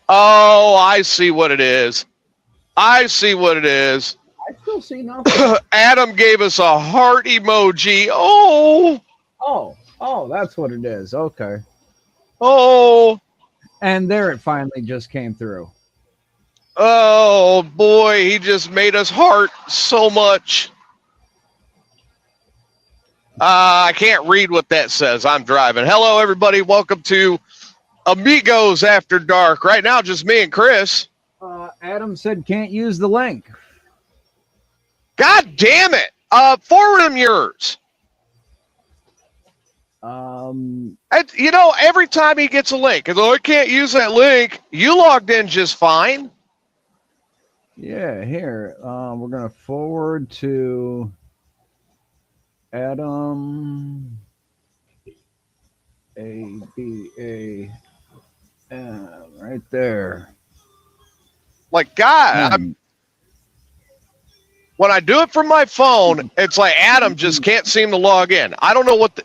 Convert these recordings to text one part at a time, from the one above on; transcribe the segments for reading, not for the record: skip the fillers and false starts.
Oh, I see what it is. I see what it is. I still see nothing. Adam gave us a heart emoji. Oh, Oh, that's what it is. Okay. oh, And there it finally just came through. oh, boy. He just made us heart so much. I can't read what that says. I'm driving. Hello, everybody. Welcome to Amigos After Dark. Right now, just me and Chris. Adam said can't use the link. God damn it. Forward him yours. You know, every time he gets a link, although I can't use that link, you logged in just fine. Yeah, here. We're going to forward to Adam. A-B-A. Right there. Like, God, when I do it from my phone, it's like Adam just can't seem to log in. I don't know what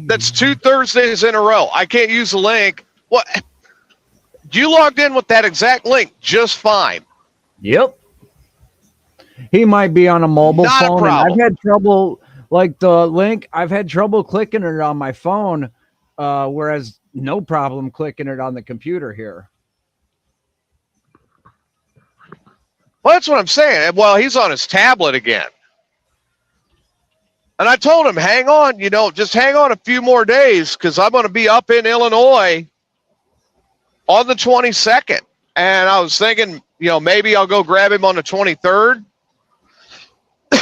that's 2 Thursdays in a row. I can't use the link. What? You logged in with that exact link just fine. Yep. He might be on a mobile phone. And I've had trouble, like the link, I've had trouble clicking it on my phone, whereas no problem clicking it on the computer here. Well, that's what I'm saying. Well, he's on his tablet again. And I told him, hang on, just hang on a few more days because I'm going to be up in Illinois on the 22nd. And I was thinking, maybe I'll go grab him on the 23rd.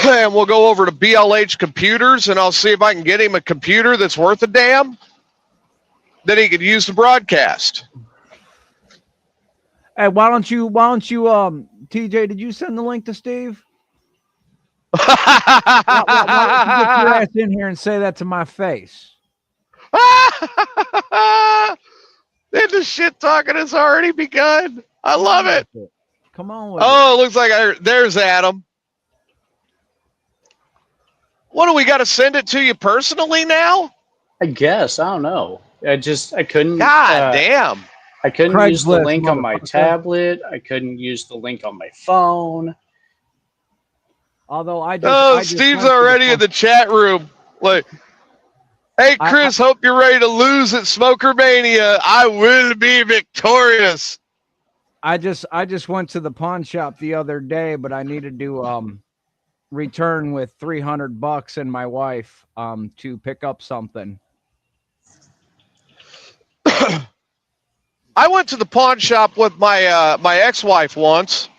And we'll go over to BLH Computers and I'll see if I can get him a computer that's worth a damn that he could use to broadcast. Hey, why don't you, TJ, did you send the link to Steve? Why don't you get your ass in here and say that to my face? And the shit talking has already begun. I love it. Come on. With it looks like there's Adam. What do we got to send it to you personally now? I guess. I don't know. I couldn't. God damn. I couldn't use the link on my tablet. I couldn't use the link on my phone. Although Steve's already in the chat room. Like, hey, Chris, hope you're ready to lose at Smoker Mania. I will be victorious. I just went to the pawn shop the other day, but I needed to return with $300 and my wife to pick up something. I went to the pawn shop with my my ex-wife once.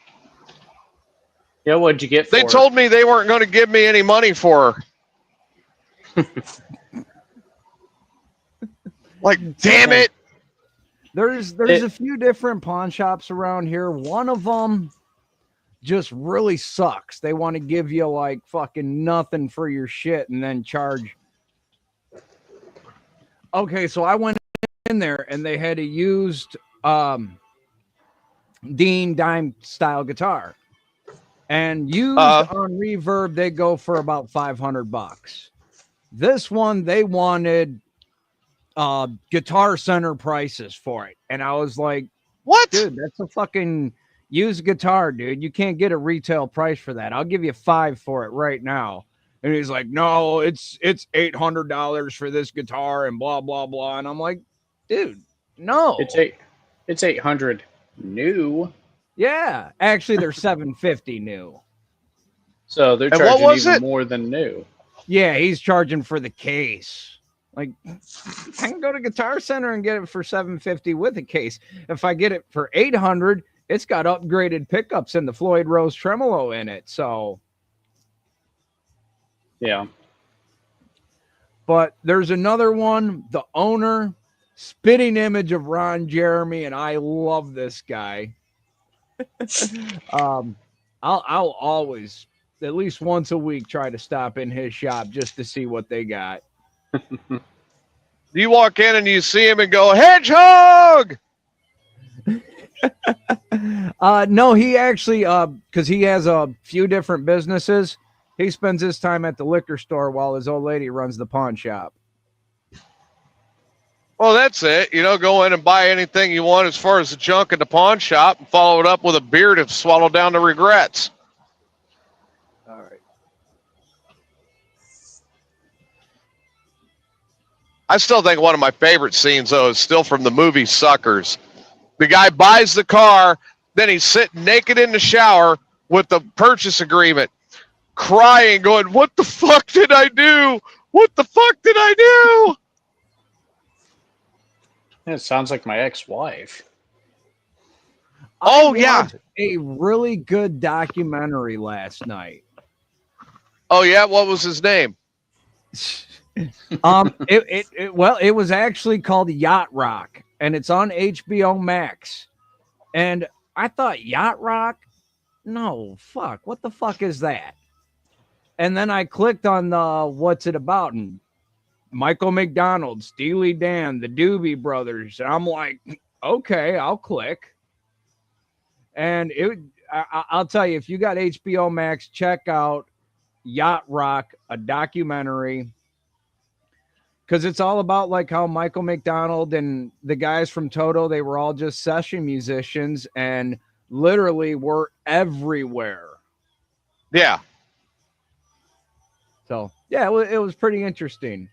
Yeah, what'd you get for They told me they weren't going to give me any money for her. Like, damn it. There's a few different pawn shops around here. One of them just really sucks. They want to give you like fucking nothing for your shit and then charge. Okay, so I went in there and they had a used Dean Dime style guitar. And used on Reverb, they go for about $500. This one, they wanted Guitar Center prices for it. And I was like, what? Dude, that's a fucking used guitar, dude. You can't get a retail price for that. I'll give you $5 for it right now. And he's like, no, it's $800 for this guitar and blah, blah, blah. And I'm like, dude, no. It's $800 new. Yeah, actually, they're $750 new. So they're charging even more than new. Yeah, he's charging for the case. Like, I can go to Guitar Center and get it for $750 with a case. If I get it for $800, it's got upgraded pickups and the Floyd Rose tremolo in it. So, yeah. But there's another one, the owner, spitting image of Ron Jeremy, and I love this guy. I'll always at least once a week try to stop in his shop just to see what they got. You walk in and you see him and go, Hedgehog! No, he actually because he has a few different businesses, he spends his time at the liquor store while his old lady runs the pawn shop. Well, that's it. Go in and buy anything you want as far as the junk at the pawn shop and follow it up with a beer to swallow down the regrets. All right. I still think one of my favorite scenes, though, is still from the movie Suckers. The guy buys the car, then he's sitting naked in the shower with the purchase agreement, crying, going, "What the fuck did I do? What the fuck did I do?" It sounds like my ex-wife. Oh, yeah. A really good documentary last night. Oh, yeah? What was his name? It was actually called Yacht Rock, and it's on HBO Max. And I thought, Yacht Rock? No, fuck. What the fuck is that? And then I clicked on the what's it about, and Michael McDonald, Steely Dan, the Doobie Brothers. And I'm like, okay, I'll click. And I'll tell you, if you got HBO Max, check out Yacht Rock, a documentary. Because it's all about like how Michael McDonald and the guys from Toto, they were all just session musicians and literally were everywhere. Yeah. So, yeah, it was pretty interesting.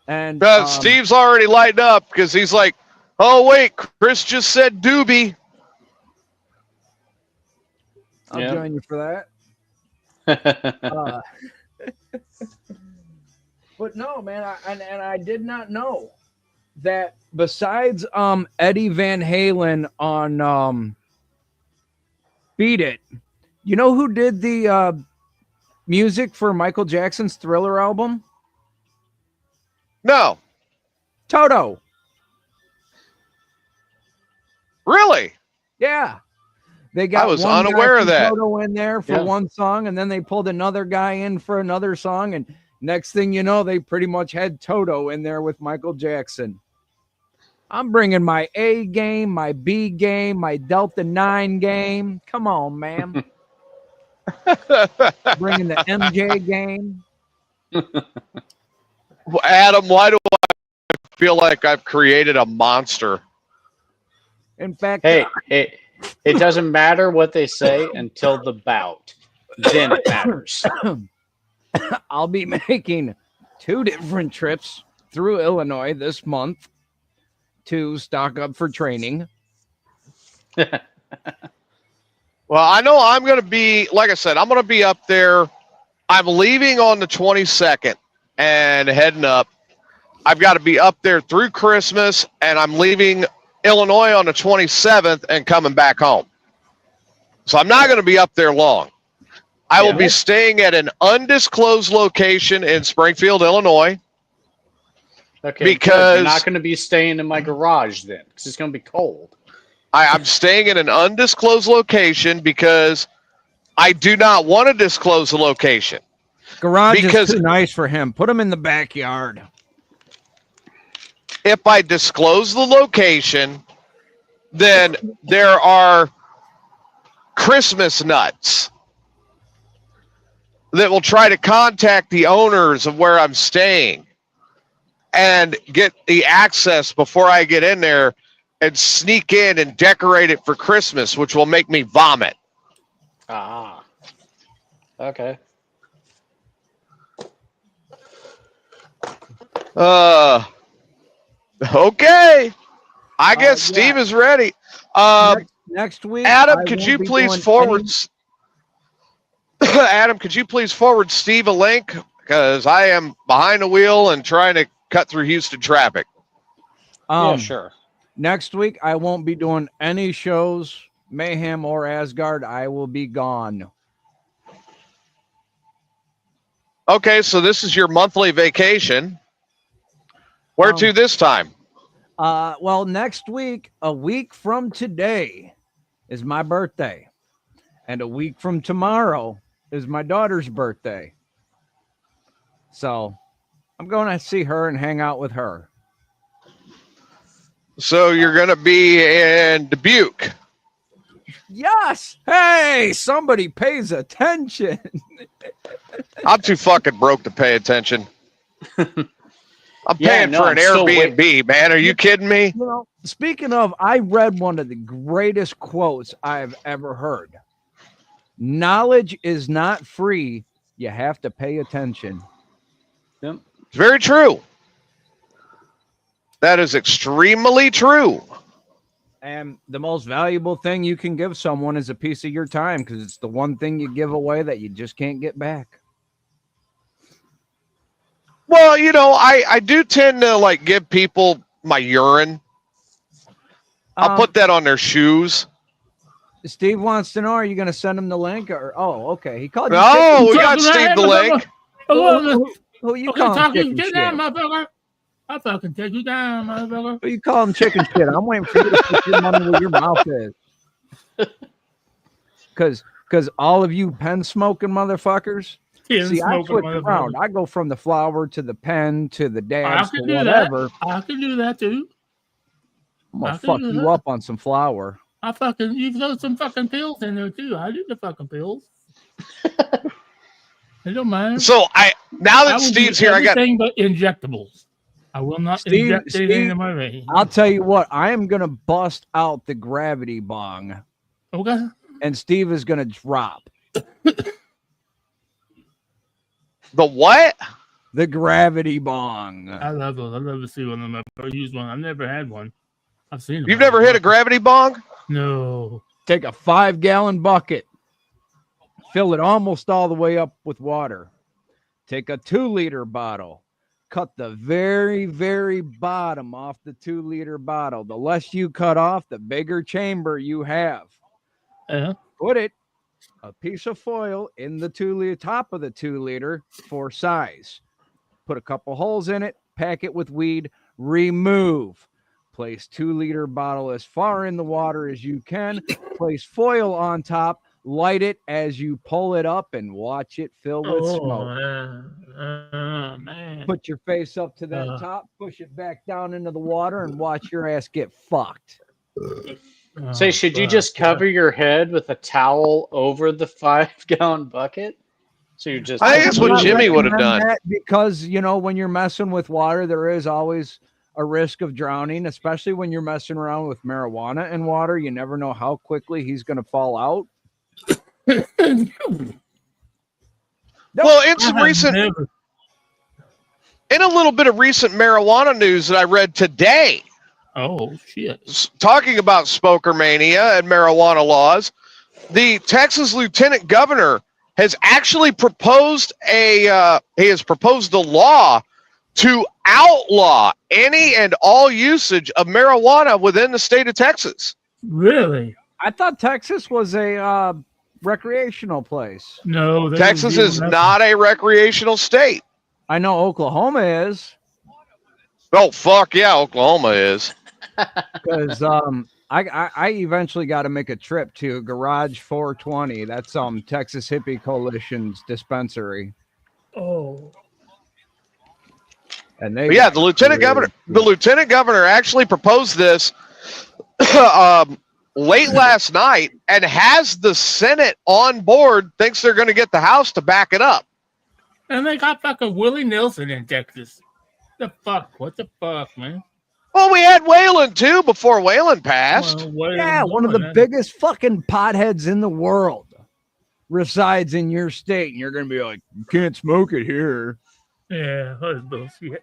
And Steve's already lighting up because he's like, "Oh, wait, Chris just said doobie." I'll join you for that. But no, man, I did not know that besides Eddie Van Halen on Beat It, you know who did the music for Michael Jackson's Thriller album? No. Toto. Really? Yeah. They got I was one unaware guy of that. Toto in there for one song, and then they pulled another guy in for another song, and next thing you know, they pretty much had Toto in there with Michael Jackson. I'm bringing my A game, my B game, my Delta 9 game. Come on, man. Bringing the MJ game. Adam, why do I feel like I've created a monster? In fact, hey, it doesn't matter what they say until the bout. Then it matters. I'll be making 2 different trips through Illinois this month to stock up for training. Well, I know I'm going to be, like I said, I'm going to be up there. I'm leaving on the 22nd and heading up. I've got to be up there through Christmas, and I'm leaving Illinois on the 27th and coming back home. So I'm not going to be up there long. I will be staying at an undisclosed location in Springfield, Illinois. Okay, because you're not going to be staying in my garage then, because it's going to be cold. I'm staying in an undisclosed location because I do not want to disclose the location. Garage is too nice for him. Put him in the backyard. If I disclose the location, then there are Christmas nuts that will try to contact the owners of where I'm staying and get the access before I get in there and sneak in and decorate it for Christmas, which will make me vomit. Ah. Okay. Okay. I guess Steve is ready. Next week, Adam, could you please forward Adam, could you please forward Steve a link? Because I am behind the wheel and trying to cut through Houston traffic. Yeah, sure. Next week, I won't be doing any shows, Mayhem or Asgard. I will be gone. Okay, so this is your monthly vacation. Where to this time? Well, next week, a week from today, is my birthday. And a week from tomorrow is my daughter's birthday. So I'm going to see her and hang out with her. So you're going to be in Dubuque. Yes. Hey, somebody pays attention. I'm too fucking broke to pay attention. I'm paying for an Airbnb, man. Are you kidding me? You know, speaking of, I read one of the greatest quotes I've ever heard. Knowledge is not free. You have to pay attention. Yep. It's very true. That is extremely true. And the most valuable thing you can give someone is a piece of your time, because it's the one thing you give away that you just can't get back. Well, you know, I do tend to like give people my urine. I'll put that on their shoes. Steve wants to know, are you going to send him the link? Or okay, he called you. Oh, we got Steve the link. Who you calling chicken shit? I'll fucking take you down, motherfucker. Who you calling chicken shit? I'm waiting for you to put your money where your mouth is. Because all of you pen smoking motherfuckers. See, I switch around. I go from the flower to the pen to the dabs to whatever. I can do that too. I'm gonna fuck you up on some flour. You throw some fucking pills in there too. I do the fucking pills. I don't mind. So now that Steve's here, I got everything but injectables. I will not inject anything in my vein. I'll tell you what, I am gonna bust out the gravity bong. Okay. And Steve is gonna drop. The what? The gravity bong. I love those. I love to see one of them. I've used one. I've never had one. I've seen them. You've never hit a gravity bong? No. Take a 5-gallon bucket, fill it almost all the way up with water. Take a 2-liter bottle, cut the very, very bottom off the 2-liter bottle. The less you cut off, the bigger chamber you have. Put it, a piece of foil in the 2-liter, top of the 2-liter for size. Put a couple holes in it, pack it with weed, remove. Place 2-liter bottle as far in the water as you can. Place foil on top. Light it as you pull it up and watch it fill with smoke. Man. Put your face up to that top. Push it back down into the water and watch your ass get fucked. Say, should you just cover your head with a towel over the 5-gallon bucket? So you just. I think that's what Jimmy would have done. Because, you know, when you're messing with water, there is always a risk of drowning, especially when you're messing around with marijuana in water. You never know how quickly he's going to fall out. Well, in a little bit of recent marijuana news that I read today. Oh, shit. Talking about smoker mania and marijuana laws, the Texas Lieutenant Governor has actually proposed a law to outlaw any and all usage of marijuana within the state of Texas. Really? I thought Texas was a recreational place. No, Texas is not a recreational state. I know Oklahoma is. Oh, fuck yeah, Oklahoma is. Because I eventually got to make a trip to Garage 420. That's Texas Hippie Coalition's dispensary. Oh. And they the lieutenant governor actually proposed this late last night and has the Senate on board, thinks they're going to get the House to back it up. And they got fucking Willie Nelson in Texas. The fuck? What the fuck, man? Well, we had Whalen too before Whalen passed. Well, one of the biggest fucking potheads in the world resides in your state, and you're going to be like, you can't smoke it here. Yeah, that's bullshit.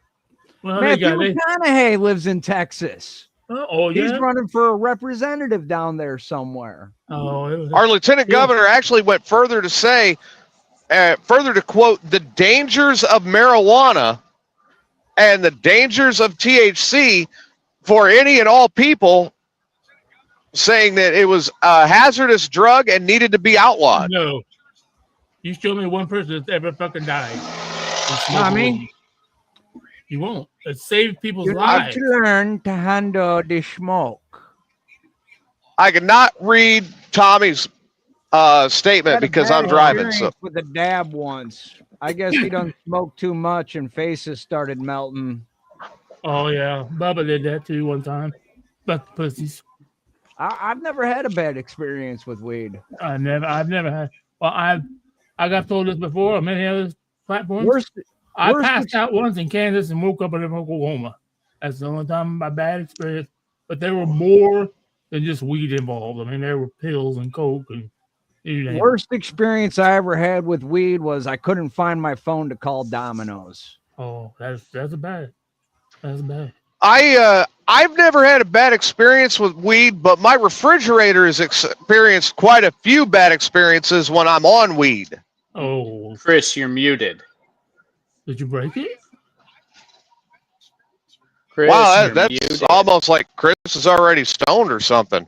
Well, Matthew McConaughey lives in Texas. Oh, yeah? He's running for a representative down there somewhere. Oh, our lieutenant governor actually went further to say, further to quote, the dangers of marijuana and the dangers of THC for any and all people, saying that it was a hazardous drug and needed to be outlawed. No. You show me one person that's ever fucking died. I mean, you won't. It saved people's lives. You have to learn to handle the smoke. I cannot read Tommy's statement because I'm driving. So with a dab once, I guess he done smoked too much and faces started melting. Oh yeah, Bubba did that too one time. But the pussies. I've never had a bad experience with weed. I've never had. Well, I got told this before on many other platforms. I passed out once in Kansas and woke up in Oklahoma. That's the only time my bad experience. But there were more than just weed involved. I mean, there were pills and coke and worst experience I ever had with weed was I couldn't find my phone to call Domino's. Oh, that's bad. That's bad. I've never had a bad experience with weed, but my refrigerator has experienced quite a few bad experiences when I'm on weed. Oh, Chris, you're muted. Did you break it? Chris, Wow, you're that's muted. almost like Chris is already stoned or something.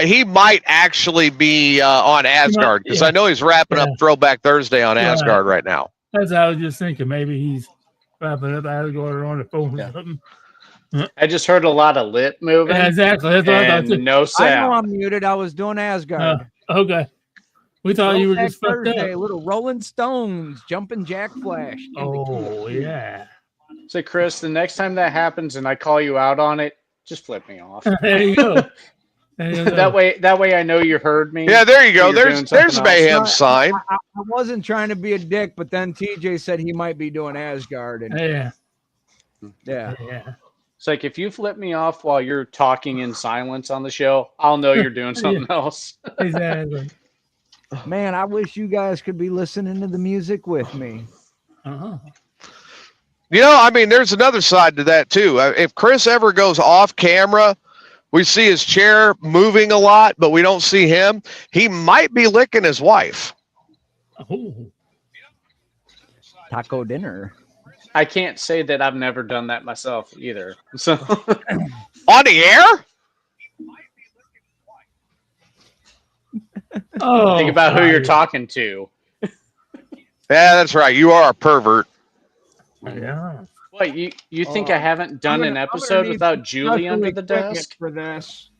He might actually be on Asgard because I know he's wrapping up Throwback Thursday on Asgard right now. That's what I was just thinking. Maybe he's wrapping up Asgard or on the phone or something. I just heard a lot of lip moving. Yeah, exactly. That's what I thought. And no sound. I know I'm muted. I was doing Asgard. Okay. We thought you were just fucked Thursday, up. little Rolling Stones, Jumping Jack Flash. Oh, yeah. So, Chris, the next time that happens and I call you out on it, just flip me off. There you go. That way I know you heard me. Yeah, there you go. You're doing There's something Mayhem's sign. I wasn't trying to be a dick, but then TJ said he might be doing Asgard. And Yeah. It's like if you flip me off while you're talking in silence on the show, I'll know you're doing something else. Exactly. Man, I wish you guys could be listening to the music with me. Uh-huh. You know, I mean, there's another side to that too. If Chris ever goes off camera, we see his chair moving a lot, but we don't see him. He might be licking his wife. Oh. Taco dinner. I can't say that I've never done that myself either. So On the air? Oh, think about who you're talking to. Yeah, that's right. You are a pervert. Yeah. What, you think I haven't done an episode without Julie under the desk? For this.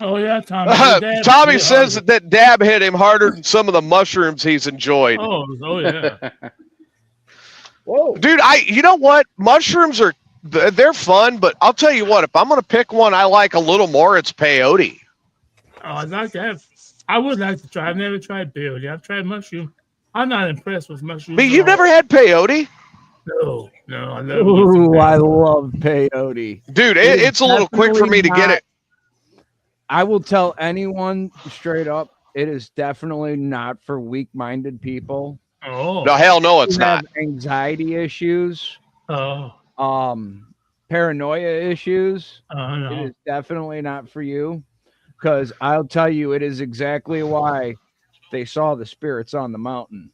Oh, yeah, Tommy. Tommy says that dab hit him harder than some of the mushrooms he's enjoyed. Oh, yeah. Whoa. Dude, you know what? Mushrooms they're fun, but I'll tell you what, if I'm going to pick one I like a little more, it's peyote. Oh, I'd like to have. I would like to try. I've never tried peyote. I've tried mushroom. I'm not impressed with mushrooms. But you've never had peyote? No. I love Ooh, I love peyote. Dude, it's a little quick for me to get it. I will tell anyone straight up, it is definitely not for weak-minded people. Oh. No, hell no, it's who not. have anxiety issues, Oh. paranoia issues. No. It is definitely not for you, because I'll tell you, it is exactly why they saw the spirits on the mountain.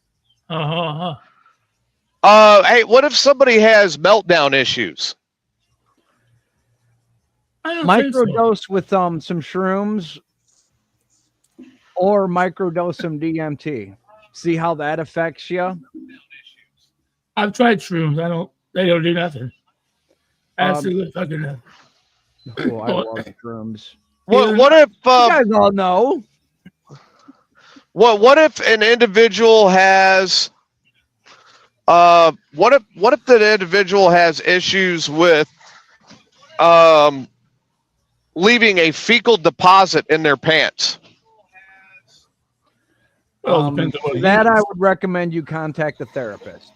Hey, what if somebody has meltdown issues? I don't think so. Microdose with some shrooms or microdose some DMT. See how that affects you? I've tried shrooms. They don't do nothing. Absolutely fucking nothing. Oh, I love shrooms. What if You guys all know. what if an individual has what if that individual has issues with leaving a fecal deposit in their pants? Well, depends on what it That is. I would recommend you contact a therapist.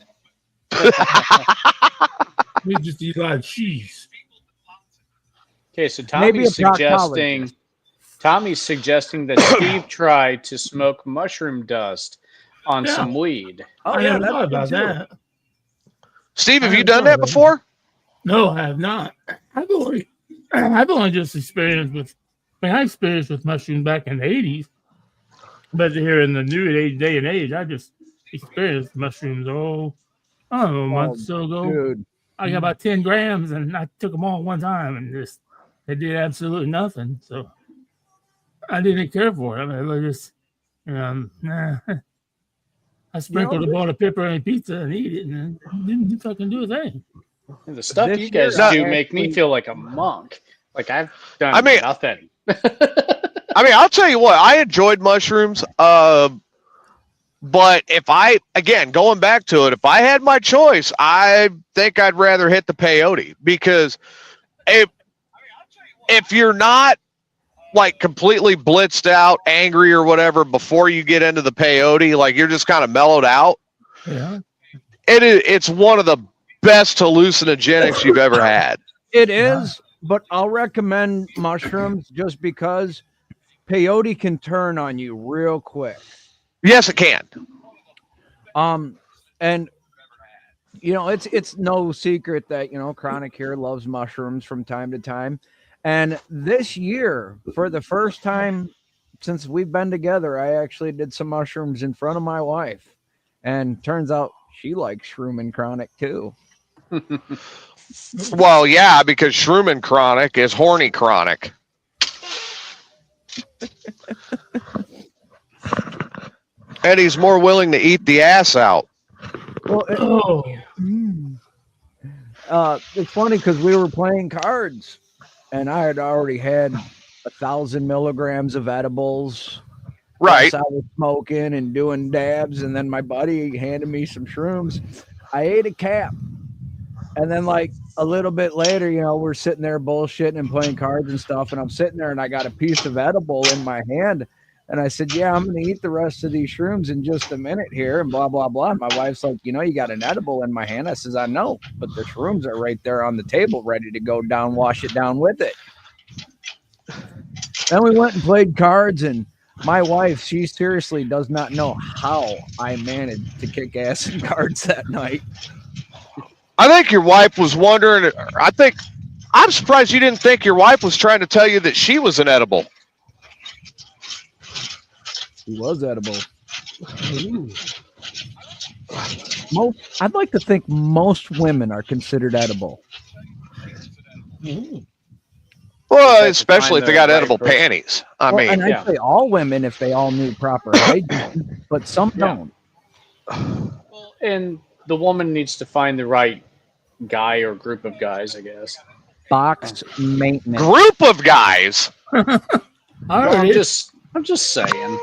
We just eat a lot of cheese. Okay, so Maybe a Tommy's suggesting that Steve tried to smoke mushroom dust on some weed. I never thought about that. Steve, have you done that before? No, I have not. I've only just experienced with. I experienced with mushrooms back in the 80s, but here in the new day and age, I just experienced mushrooms. I don't know, a month or so ago. Dude. I got about 10 grams, and I took them all one time, and they did absolutely nothing. So I didn't care for it. I mean, I just, I sprinkled a ball of pepperoni pizza and eat it, and it didn't fucking do a thing. The stuff This you guys year, do I make me actually- feel like a monk. Like I've done nothing. I mean, I'll tell you what, I enjoyed mushrooms. But going back to it, if I had my choice, I think I'd rather hit the peyote, because if you're not like completely blitzed out, angry or whatever before you get into the peyote, like you're just kind of mellowed out. Yeah. It's one of the best hallucinogenics you've ever had. It is, but I'll recommend mushrooms just because peyote can turn on you real quick. Yes, it can. And you know, it's no secret that, you know, Chronic here loves mushrooms from time to time. And this year, for the first time since we've been together, I actually did some mushrooms in front of my wife. And turns out she likes shroom and Chronic too. Well, yeah, because shroom and Chronic is horny Chronic. And he's more willing to eat the ass out. Well, it's funny because we were playing cards, and I had already had 1,000 milligrams of edibles. Right. I was smoking and doing dabs, and then my buddy handed me some shrooms. I ate a cap, and then like a little bit later, you know, we're sitting there bullshitting and playing cards and stuff, and I'm sitting there and I got a piece of edible in my hand. And I said, yeah, I'm going to eat the rest of these shrooms in just a minute here and blah, blah, blah. And my wife's like, you know, you got an edible in my hand. I says, I know, but the shrooms are right there on the table ready to go down, wash it down with it. Then we went and played cards, and my wife, she seriously does not know how I managed to kick ass in cards that night. I think your wife was wondering. I'm surprised you didn't think your wife was trying to tell you that she was an edible. He was edible. I'd like to think most women are considered edible. Well, especially if they got edible panties. I mean, and I'd say all women if they all knew proper hygiene, but some don't. Well, and the woman needs to find the right guy or group of guys, I guess. Box maintenance. Group of guys. Well, I'm just saying.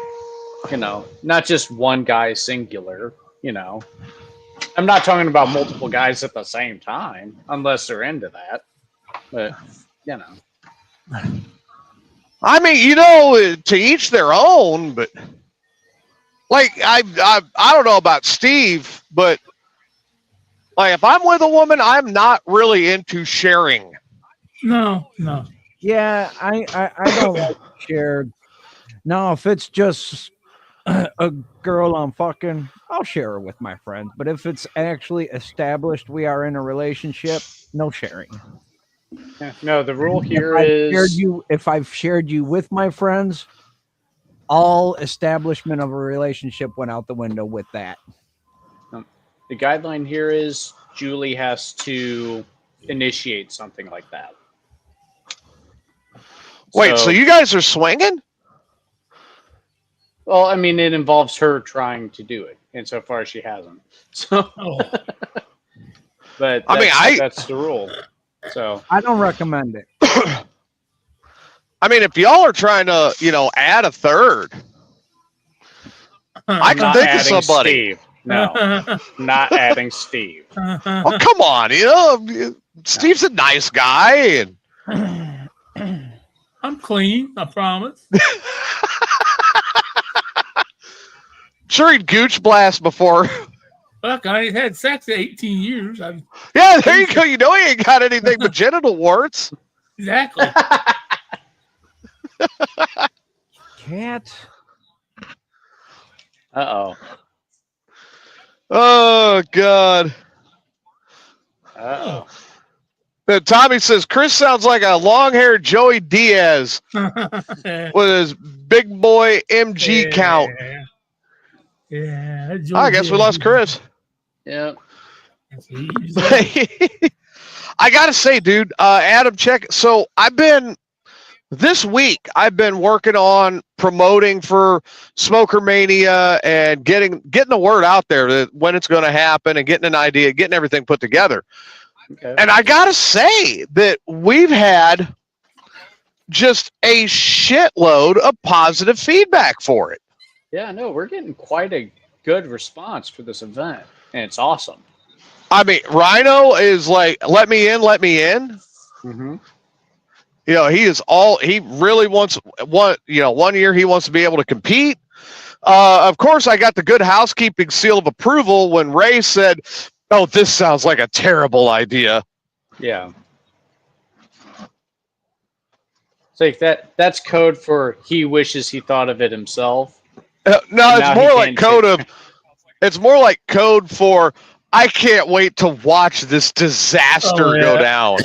You know, not just one guy singular, you know. I'm not talking about multiple guys at the same time, unless they're into that. But, you know. I mean, you know, to each their own, but like I don't know about Steve, but like if I'm with a woman, I'm not really into sharing. No. Yeah, I don't like shared. No, if it's just a girl I'm fucking, I'll share her with my friends. But if it's actually established we are in a relationship, no sharing. No, the rule here is if I've shared you with my friends, all establishment of a relationship went out the window with that. The guideline here is Julie has to initiate something like that. Wait, so you guys are swinging? Well, I mean, it involves her trying to do it, and so far she hasn't. So, but that's the rule. So I don't recommend it. I mean, if y'all are trying to, you know, add a third, I can think of somebody. Steve. No, not adding Steve. Oh, come on, you know, Steve's a nice guy, and I'm clean, I promise. Sure, he'd gooch blast before. Fuck, I ain't had sex in 18 years. Yeah, there you go. You know he ain't got anything but genital warts. Exactly. Cat. Uh-oh. Oh, God. Uh-oh. Tommy says, Chris sounds like a long-haired Joey Diaz with his big boy MG count. Yeah. I guess we lost Chris. Yeah. I got to say, dude, Adam, check. So this week, I've been working on promoting for Smoker Mania and getting the word out there that when it's going to happen and getting an idea, getting everything put together. Okay. And I got to say that we've had just a shitload of positive feedback for it. Yeah, no, we're getting quite a good response for this event, and it's awesome. I mean, Rhino is like, let me in. Mm-hmm. he really wants one year he wants to be able to compete. Of course, I got the good housekeeping seal of approval when Ray said, "Oh, this sounds like a terrible idea." Yeah. It's like that's code for he wishes he thought of it himself. No, it's more like code for I can't wait to watch this disaster go down.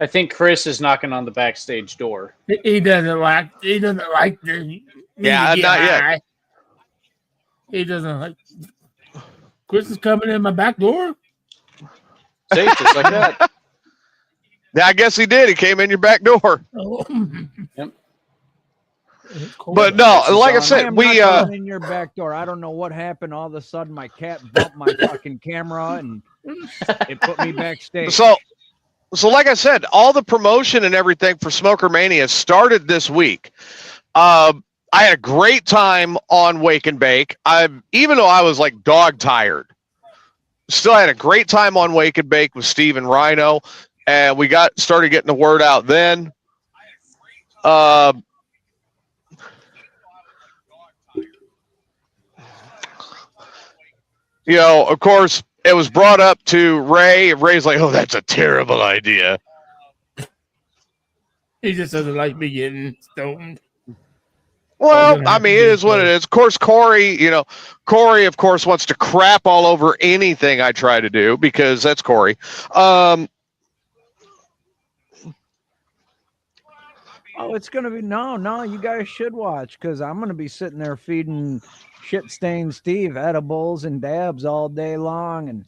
I think Chris is knocking on the backstage door. He doesn't like the not yet. He doesn't like Chris is coming in my back door. See, just like that. Yeah, I guess he did. He came in your back door. Oh. Yep. But no, like I said, we in your back door. I don't know what happened. All of a sudden, my cat bumped my fucking camera and it put me backstage. So like I said, all the promotion and everything for Smoker Mania started this week. I had a great time on Wake and Bake. Even though I was like dog tired, still had a great time on Wake and Bake with Steve and Rhino, and we started getting the word out then. Of course, it was brought up to Ray. Ray's like, "Oh, that's a terrible idea." He just doesn't like me getting stoned. Well, I mean, it is what it is. Of course, Corey, of course, wants to crap all over anything I try to do because that's Corey. It's going to be no, you guys should watch because I'm going to be sitting there feeding shit-stained Steve edibles and dabs all day long. And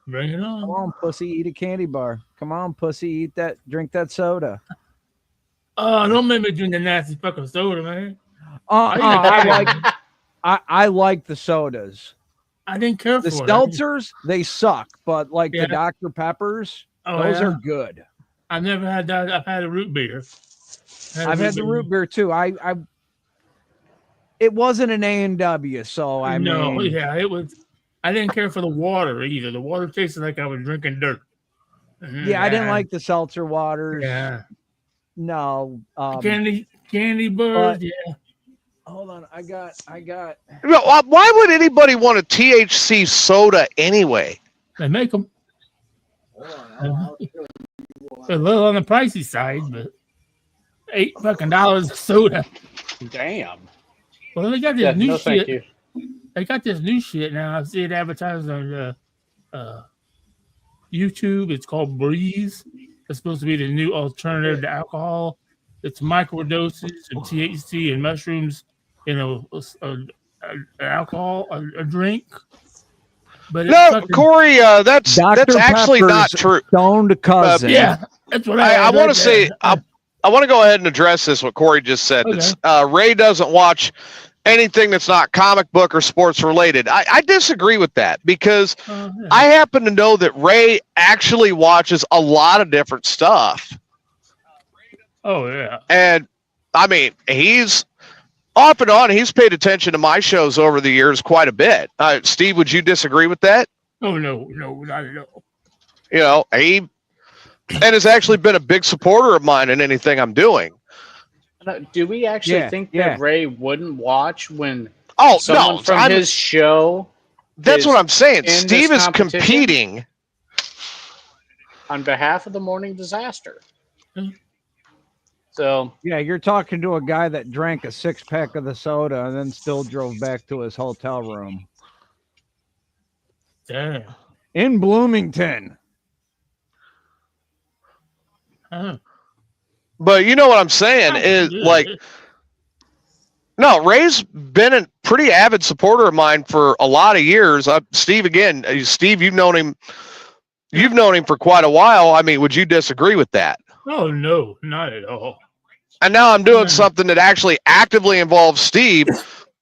bring it on. Come on, pussy, eat a candy bar. Come on, pussy, drink that soda. Don't make me drink the nasty fucking soda, man. I like the sodas. I didn't care for the seltzers. They suck, but the Dr. Peppers, those are good. I've never had that. I've had a root beer. I've had the root beer too. It wasn't an A&W, so it was. I didn't care for the water either. The water tasted like I was drinking dirt. Yeah, I didn't like the seltzer waters. Yeah. No. Candy bars. Yeah. Hold on, I got. Why would anybody want a THC soda anyway? They make them. A little on the pricey side, but $8 a soda. Damn. Well, they got this new shit. They got this new shit now. I see it advertised on YouTube. It's called Breeze. It's supposed to be the new alternative to alcohol. It's microdoses of THC and mushrooms in an alcohol, a drink. But Corey, that's actually not true. Stoned cousin. Yeah, that's what I want to say. I want to go ahead and address this. What Corey just said. Okay. Ray doesn't watch anything that's not comic book or sports related. I disagree with that because I happen to know that Ray actually watches a lot of different stuff. Oh yeah. And I mean, he's off and on. He's paid attention to my shows over the years quite a bit. Steve, would you disagree with that? Oh no, not at all. He has actually been a big supporter of mine in anything I'm doing. Do we actually think that Ray wouldn't watch when someone from his show? That's what I'm saying. Steve is competing on behalf of the Morning Disaster. So you're talking to a guy that drank a 6-pack of the soda and then still drove back to his hotel room. Damn. In Bloomington. But you know what I'm saying is Ray's been a pretty avid supporter of mine for a lot of years. Steve, you've known him for quite a while. I mean, would you disagree with that? Oh no, not at all. And now I'm doing something that actually actively involves Steve.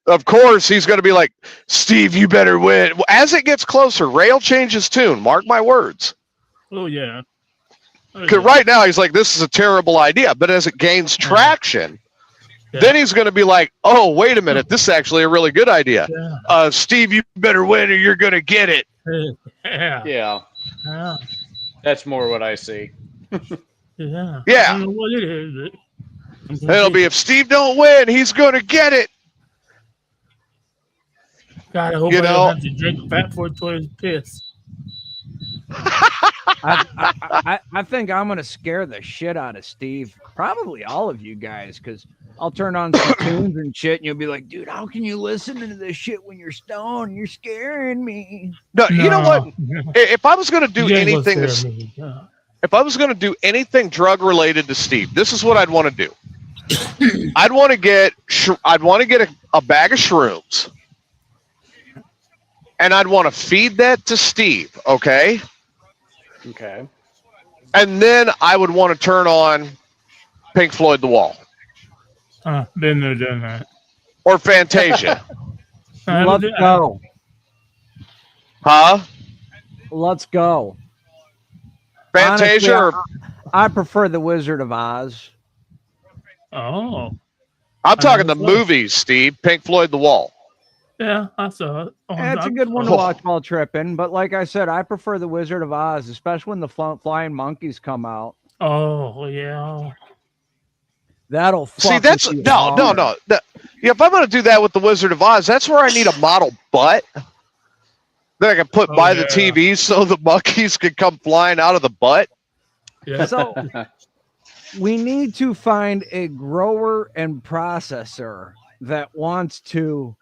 Of course, he's going to be like, Steve, you better win. As it gets closer, Ray will change his tune. Mark my words. Oh yeah. Because right now he's like, this is a terrible idea. But as it gains traction, then he's going to be like, oh, wait a minute. This is actually a really good idea. Yeah. Steve, you better win or you're going to get it. Yeah. That's more what I see. Yeah. Yeah. I don't know what it is, but It'll be if Steve don't win, he's going to get it. God, I hope You I know? don't have to drink Fat 420's piss. I think I'm gonna scare the shit out of Steve. Probably all of you guys, because I'll turn on some tunes and shit, and you'll be like, "Dude, how can you listen to this shit when you're stoned? You're scaring me." No, you know what? If I was going to do You ain't gonna anything, scare me. if I was going to do anything drug related to Steve, this is what I'd want to do. I'd want to get a bag of shrooms, and I'd want to feed that to Steve. Okay. Okay. And then I would want to turn on Pink Floyd The Wall Been there, done that. or Fantasia. Let's go. Huh? Let's go. Fantasia Honestly, or I prefer The Wizard of Oz. Oh, I'm talking the never saw it. movies, Steve. Pink Floyd The Wall. yeah, I saw it. Oh, It's a good one to watch while tripping, but like I said, I prefer The Wizard of Oz, especially when the flying monkeys come out. Oh, yeah. That'll fuck See, that's with you no. hard. Yeah, if I'm going to do that with the Wizard of Oz, that's where I need a model butt that I can put by the TV so the monkeys can come flying out of the butt. Yeah. So we need to find a grower and processor that wants to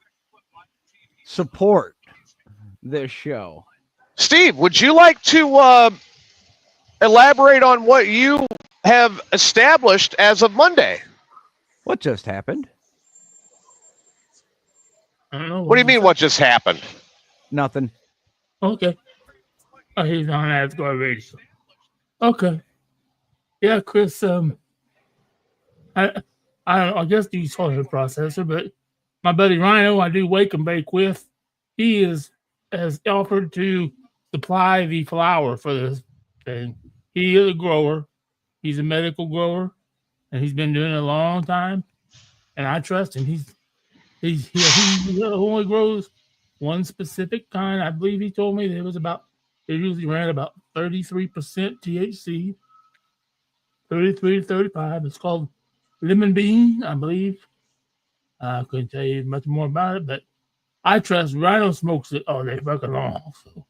support this show. Steve, would you like to elaborate on what you have established as of Monday? What just happened? I don't know. What do you mean? What just happened? Nothing. Okay. Oh, he's on Asgard Radio. Okay. Yeah, Chris. I guess you saw the processor, but my buddy Rhino, I do wake and bake with. He has offered to supply the flour for this thing. He is a grower. He's a medical grower, and he's been doing it a long time. And I trust him. He only grows one specific kind. I believe he told me that it usually ran about 33% THC, 33 to 35. It's called Lemon Bean, I believe. I couldn't tell you much more about it, but I trust Rhino smokes it all day fucking long. So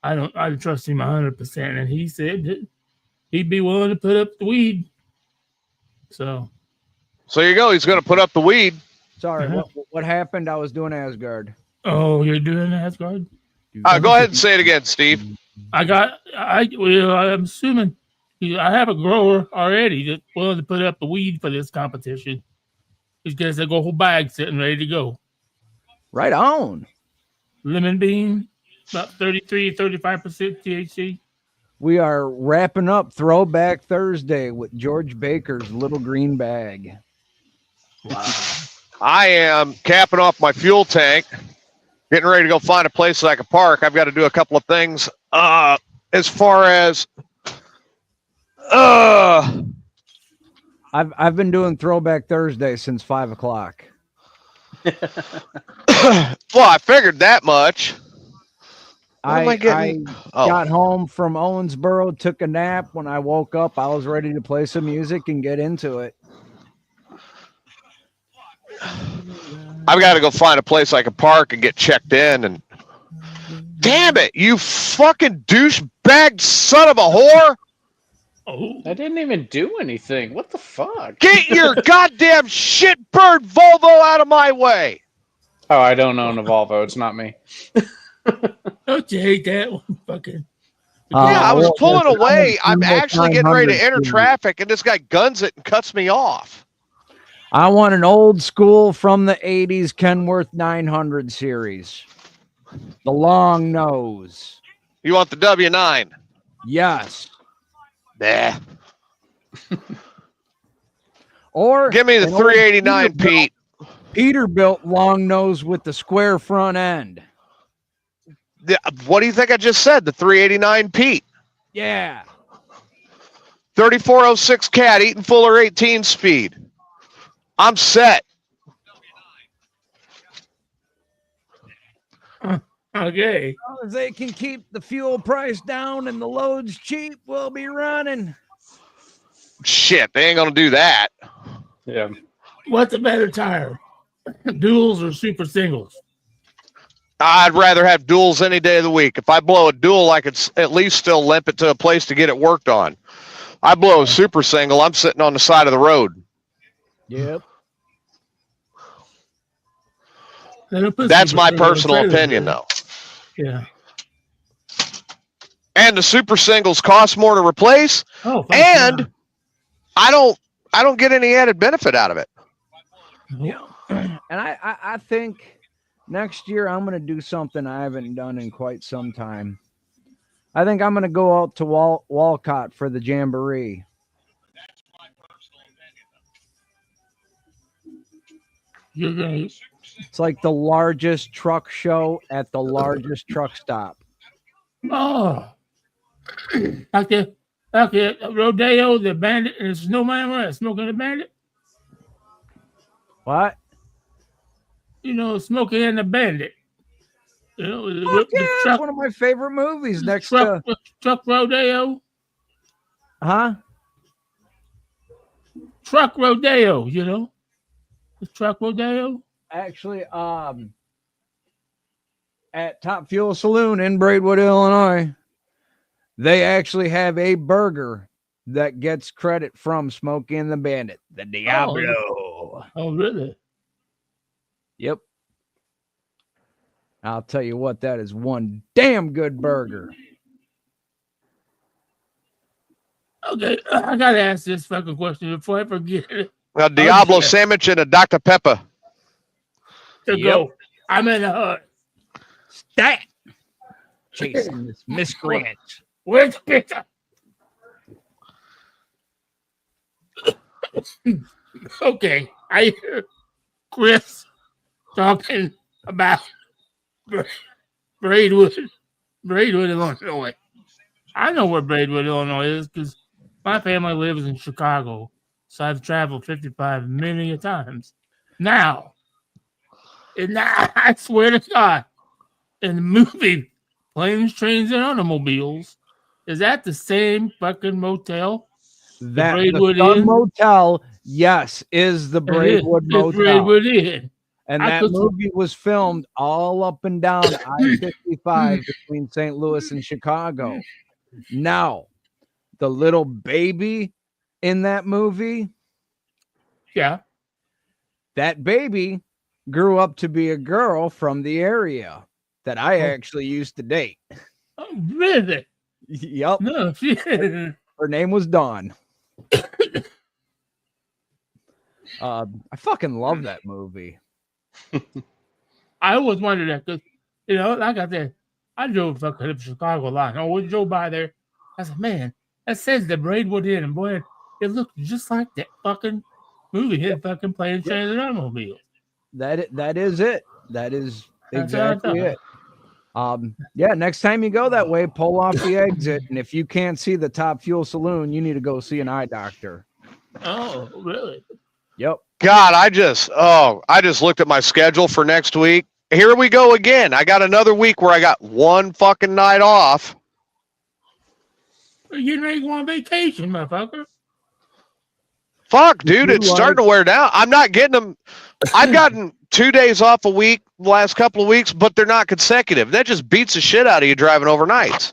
I trust him 100%. And he said that he'd be willing to put up the weed. So there you go. He's going to put up the weed. Sorry, what happened? I was doing Asgard. Oh, you're doing Asgard? Go ahead and say it again, Steve. I'm assuming I have a grower already that's willing to put up the weed for this competition. He's got a whole bag sitting ready to go. Right on. Lemon bean, about 33, 35% THC. We are wrapping up Throwback Thursday with George Baker's Little Green Bag. Wow. I am capping off my fuel tank, getting ready to go find a place that I can park. I've got to do a couple of things. As far as I've been doing Throwback Thursday since 5 o'clock. well, I figured that much. I got home from Owensboro, took a nap. When I woke up, I was ready to play some music and get into it. I've got to go find a place I can park and get checked in. And damn it, you fucking douchebag son of a whore! Oh, I didn't even do anything. What the fuck? Get your goddamn shitbird Volvo out of my way! Oh, I don't own a Volvo. It's not me. Don't you hate that one? Fucking. Yeah, I was pulling away. I'm actually getting ready to enter traffic, and this guy guns it and cuts me off. I want an old school from the 80s Kenworth 900 series. The long nose. You want the W9? Yes. Nah. Or give me the 389 Pete. Peterbilt long nose with the square front end. What do you think I just said? The 389 Pete. Yeah. 3406 Cat, Eaton Fuller 18 speed. I'm set. Okay. As long as they can keep the fuel price down and the loads cheap, we'll be running. shit, they ain't gonna do that. Yeah. What's a better tire? Duals or super singles? I'd rather have duals any day of the week. If I blow a dual, I could at least still limp it to a place to get it worked on. I blow a super single, I'm sitting on the side of the road. Yep. That's my personal opinion, though. Yeah. And the super singles cost more to replace, and I don't get any added benefit out of it. Yeah. And I think next year I'm going to do something I haven't done in quite some time. I think I'm going to go out to Walcott for the Jamboree. It's like the largest truck show at the largest truck stop. Oh, okay. Rodeo, the Bandit, and the Snowman, right? Smoking the Bandit. What? You know, Smokey and the Bandit. You know, it's one of my favorite movies. Next truck rodeo. Huh? Truck rodeo. You know, the truck rodeo. Actually, at Top Fuel Saloon in Braidwood, Illinois, they actually have a burger that gets credit from Smokey and the Bandit, the Diablo. Oh, really? Yep. I'll tell you what, that is one damn good burger. Okay, I gotta ask this fucking question before I forget it. A Diablo sandwich and a Dr. Pepper. Go. I'm in a hut. Stat. Chasing this miscreant. Where's the pizza? Okay, I hear Chris talking about Braidwood, Illinois. I know where Braidwood, Illinois is because my family lives in Chicago, so I've traveled 55 many times. Now, I swear to God, in the movie Planes, Trains, and Automobiles, is that the same fucking motel? That the Sun Motel, yes, is the Braidwood Motel. Braidwood Inn. And that movie was filmed all up and down I-55 between St. Louis and Chicago. Now, the little baby in that movie, that baby grew up to be a girl from the area that I actually used to date. Oh, really? Yep. No shit. Her name was Dawn. I fucking love that movie. I always wondered that because, you know, like I said, I drove fucking up Chicago a lot. I always drove by there. I said, man, that says the Braidwood Inn, and boy, it looked just like that fucking movie. Hit fucking Planes, Trains, and Automobiles. That is it. That is exactly it. Next time you go that way, pull off the exit, and if you can't see the Top Fuel Saloon, you need to go see an eye doctor. Oh, really? Yep. God, I just looked at my schedule for next week. Here we go again. I got another week where I got one fucking night off. You're ready to go on vacation, motherfucker. Fuck, dude, it's starting to wear down. I'm not getting them. I've gotten 2 days off a week the last couple of weeks, but they're not consecutive. That just beats the shit out of you driving overnights.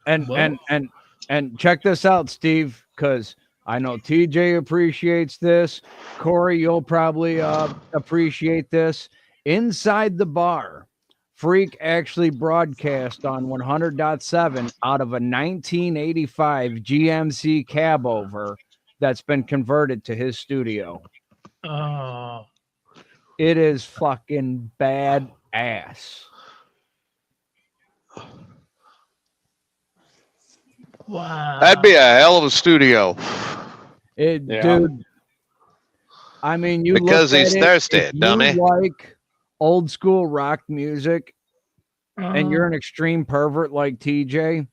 And check this out, Steve, because I know TJ appreciates this. Corey, you'll probably appreciate this. Inside the bar, Freak actually broadcast on 100.7 out of a 1985 GMC cab over that's been converted to his studio. Oh. It is fucking badass. Wow. That'd be a hell of a studio. Dude. I mean, because he's thirsty, dummy. You like old school rock music, and you're an extreme pervert like TJ,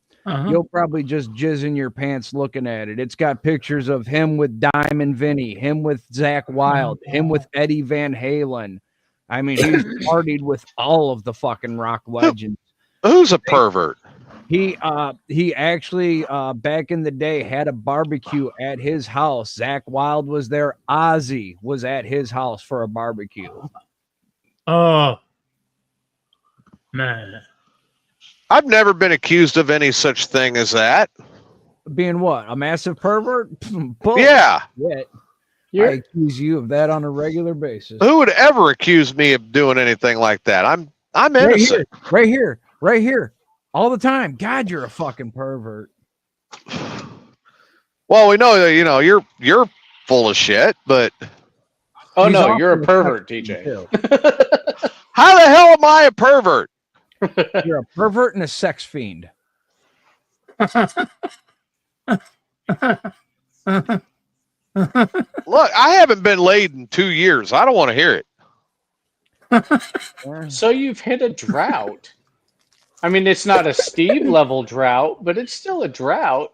you'll probably just jizz in your pants looking at it. It's got pictures of him with Diamond Vinny, him with Zakk Wylde, him with Eddie Van Halen. I mean, he's partied with all of the fucking rock legends. Who's a pervert? He actually back in the day had a barbecue at his house. Zach Wild was there. Ozzy was at his house for a barbecue. Oh, man. I've never been accused of any such thing as that. Being what? A massive pervert? Yeah. I accuse you of that on a regular basis. Who would ever accuse me of doing anything like that? I'm innocent. Right here. All the time. God, you're a fucking pervert. Well, we know that you're full of shit, but Oh He's no, you're a often pervert, a TJ. too. how the hell am I a pervert? You're a pervert and a sex fiend. Look, I haven't been laid in 2 years. I don't want to hear it. So you've hit a drought. I mean, it's not a Steve level drought, but it's still a drought.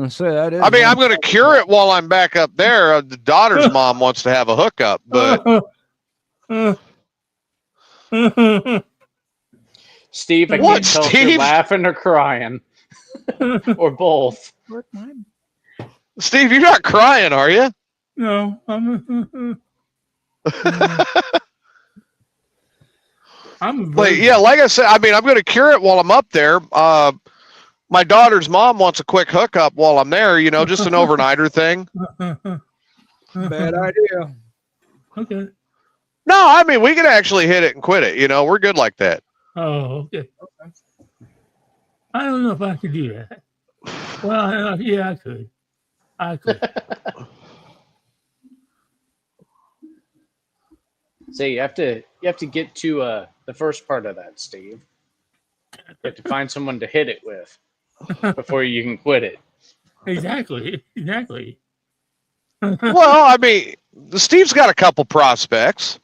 So that is I mean, I'm going to cure it while I'm back up there. The daughter's mom wants to have a hookup, but Steve, I What, can't tell if Steve? you're laughing or crying. Or both. Steve, you're not crying, are you? No, I'm Like, yeah, like I said, I mean, I'm going to cure it while I'm up there. My daughter's mom wants a quick hookup while I'm there, just an overnighter thing. bad idea. Okay. No, I mean, we can actually hit it and quit it. We're good like that. Oh, okay. I don't know if I could do that. Well, yeah, I could. So you have to get to the first part of that, Steve. You have to find someone to hit it with before you can quit it. Exactly. Well, I mean, Steve's got a couple prospects.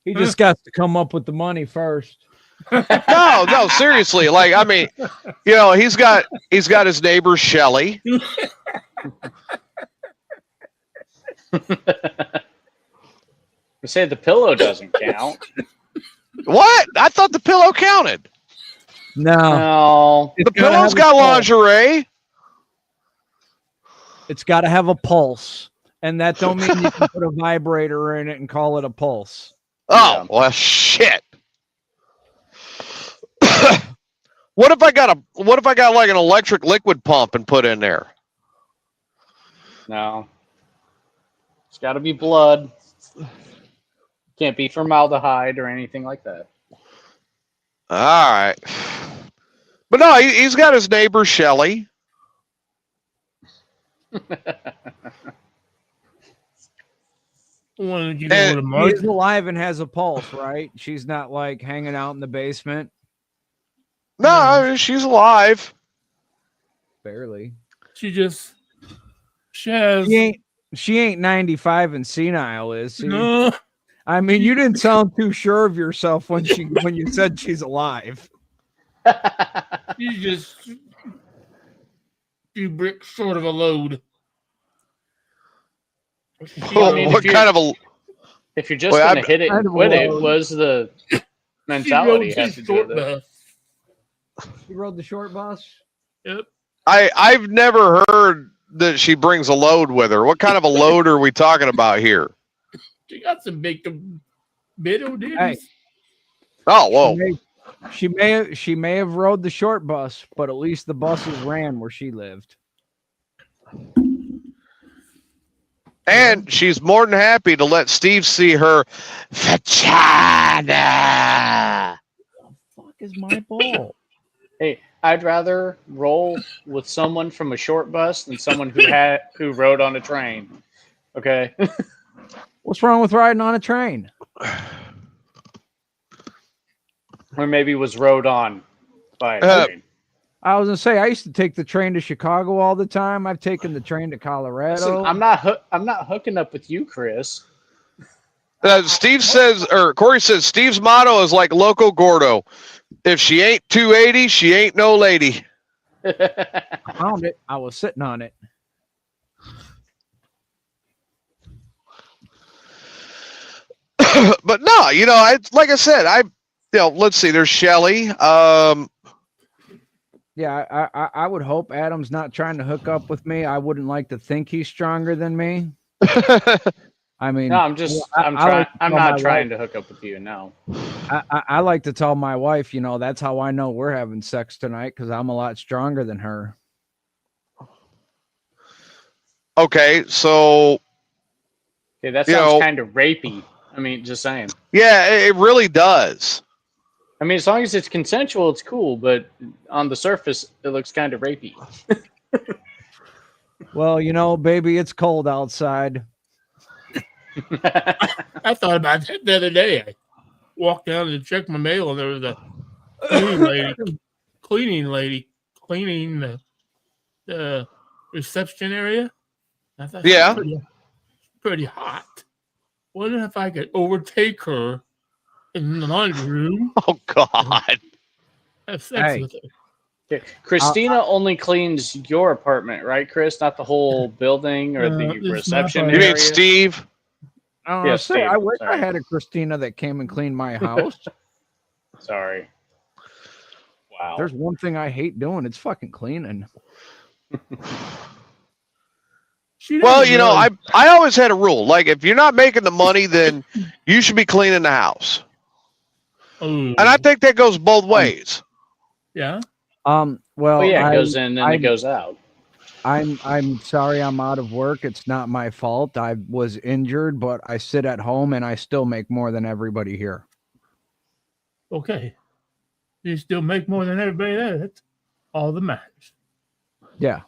He just got to come up with the money first. No, seriously. Like, I mean, he's got his neighbor Shelly. We say the pillow doesn't count. What? I thought the pillow counted. No. No. The pillow's got lingerie. It's got to have a pulse. And that don't mean you can put a vibrator in it and call it a pulse. Oh, well, shit. What if I got like an electric liquid pump and put in there? No. It's got to be blood. Can't be formaldehyde or anything like that. All right. But no, he's got his neighbor Shelly. She's alive and has a pulse, right? She's not like hanging out in the basement. No, she's alive. Barely. She has. She ain't 95 and senile, is she? No. I mean, you didn't sound too sure of yourself when you said she's alive. She's just a few bricks short of a load. Well, what kind of a? If you're just going to hit it and quit it, was the mentality has to do with it. She rode the short bus? Yep. I've never heard that she brings a load with her. What kind of a load are we talking about here? She got some big bit ditties. Hey. Oh, whoa. She may have rode the short bus, but at least the buses ran where she lived. And she's more than happy to let Steve see her vagina. What the fuck is my ball? Hey, I'd rather roll with someone from a short bus than someone who rode on a train. Okay. What's wrong with riding on a train? Or maybe was rode on by a train. I was gonna say I used to take the train to Chicago all the time. I've taken the train to Colorado. Listen, I'm not hooking up with you, Chris. Steve says, or Corey says, Steve's motto is like Loco Gordo. If she ain't 280, she ain't no lady. I found it. I was sitting on it. But no, like I said, let's see. There's Shelly. Yeah, I would hope Adam's not trying to hook up with me. I wouldn't like to think he's stronger than me. I mean, No, I'm not trying to hook up with you. No. I like to tell my wife, that's how I know we're having sex tonight, because I'm a lot stronger than her. Okay, so. Okay, that sounds kind of rapey. I mean, just saying. Yeah, it really does. I mean, as long as it's consensual, it's cool. But on the surface, it looks kind of rapey. Well, baby, it's cold outside. I thought about that the other day. I walked down to check my mail, and there was a cleaning lady cleaning the reception area. I thought, yeah, pretty hot. Wonder if I could overtake her in the laundry room. Oh God! Have sex with her. Okay. Christina only cleans your apartment, right, Chris? Not the whole building or the reception area. You mean Steve? Yes, Steve. I wish I had a Christina that came and cleaned my house. Sorry. Wow. There's one thing I hate doing. It's fucking cleaning. Well, I always had a rule. Like, if you're not making the money, then you should be cleaning the house. Ooh. And I think that goes both ways. Yeah. Well, it goes in and it goes out. I'm sorry I'm out of work. It's not my fault. I was injured, but I sit at home and I still make more than everybody here. Okay. You still make more than everybody there. That's all that matters. Yeah.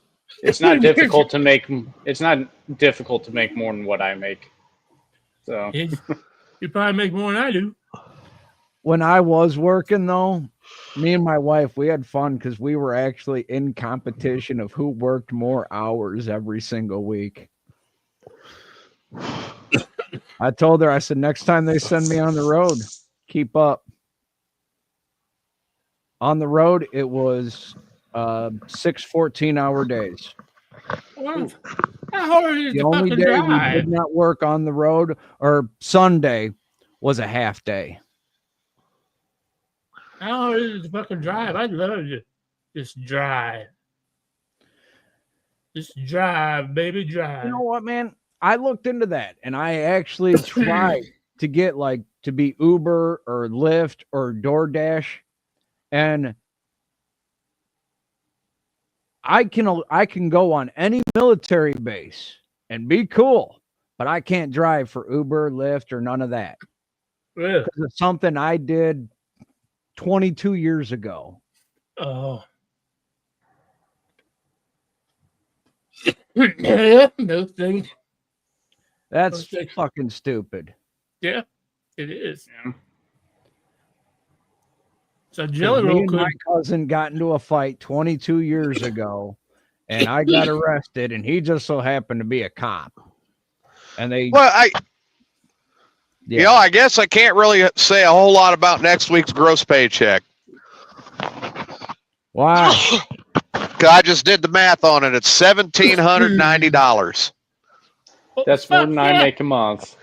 It's not difficult to make. It's not difficult to make more than what I make. So you probably make more than I do. When I was working, though, me and my wife, we had fun because we were actually in competition of who worked more hours every single week. I told her, I said, next time they send me on the road, keep up. On the road, it was 6 14-hour days. Well, how hard is the only day we did not work on the road, or Sunday, was a half day. How hard is it to fucking drive? I'd love to just drive. Just drive, baby, drive. You know what, man? I looked into that, and I actually tried to get to be Uber or Lyft or DoorDash, and I can go on any military base and be cool, but I can't drive for Uber, Lyft, or none of that. Really? It's something I did 22 years ago. Oh. Yeah, those things. That's fucking stupid. Yeah, it is. Yeah. So Jelly Roll my cousin got into a fight 22 years ago, and I got arrested, and he just so happened to be a cop. And I guess I can't really say a whole lot about next week's gross paycheck. Why? I just did the math on it. It's $1,790. That's more than I make a month.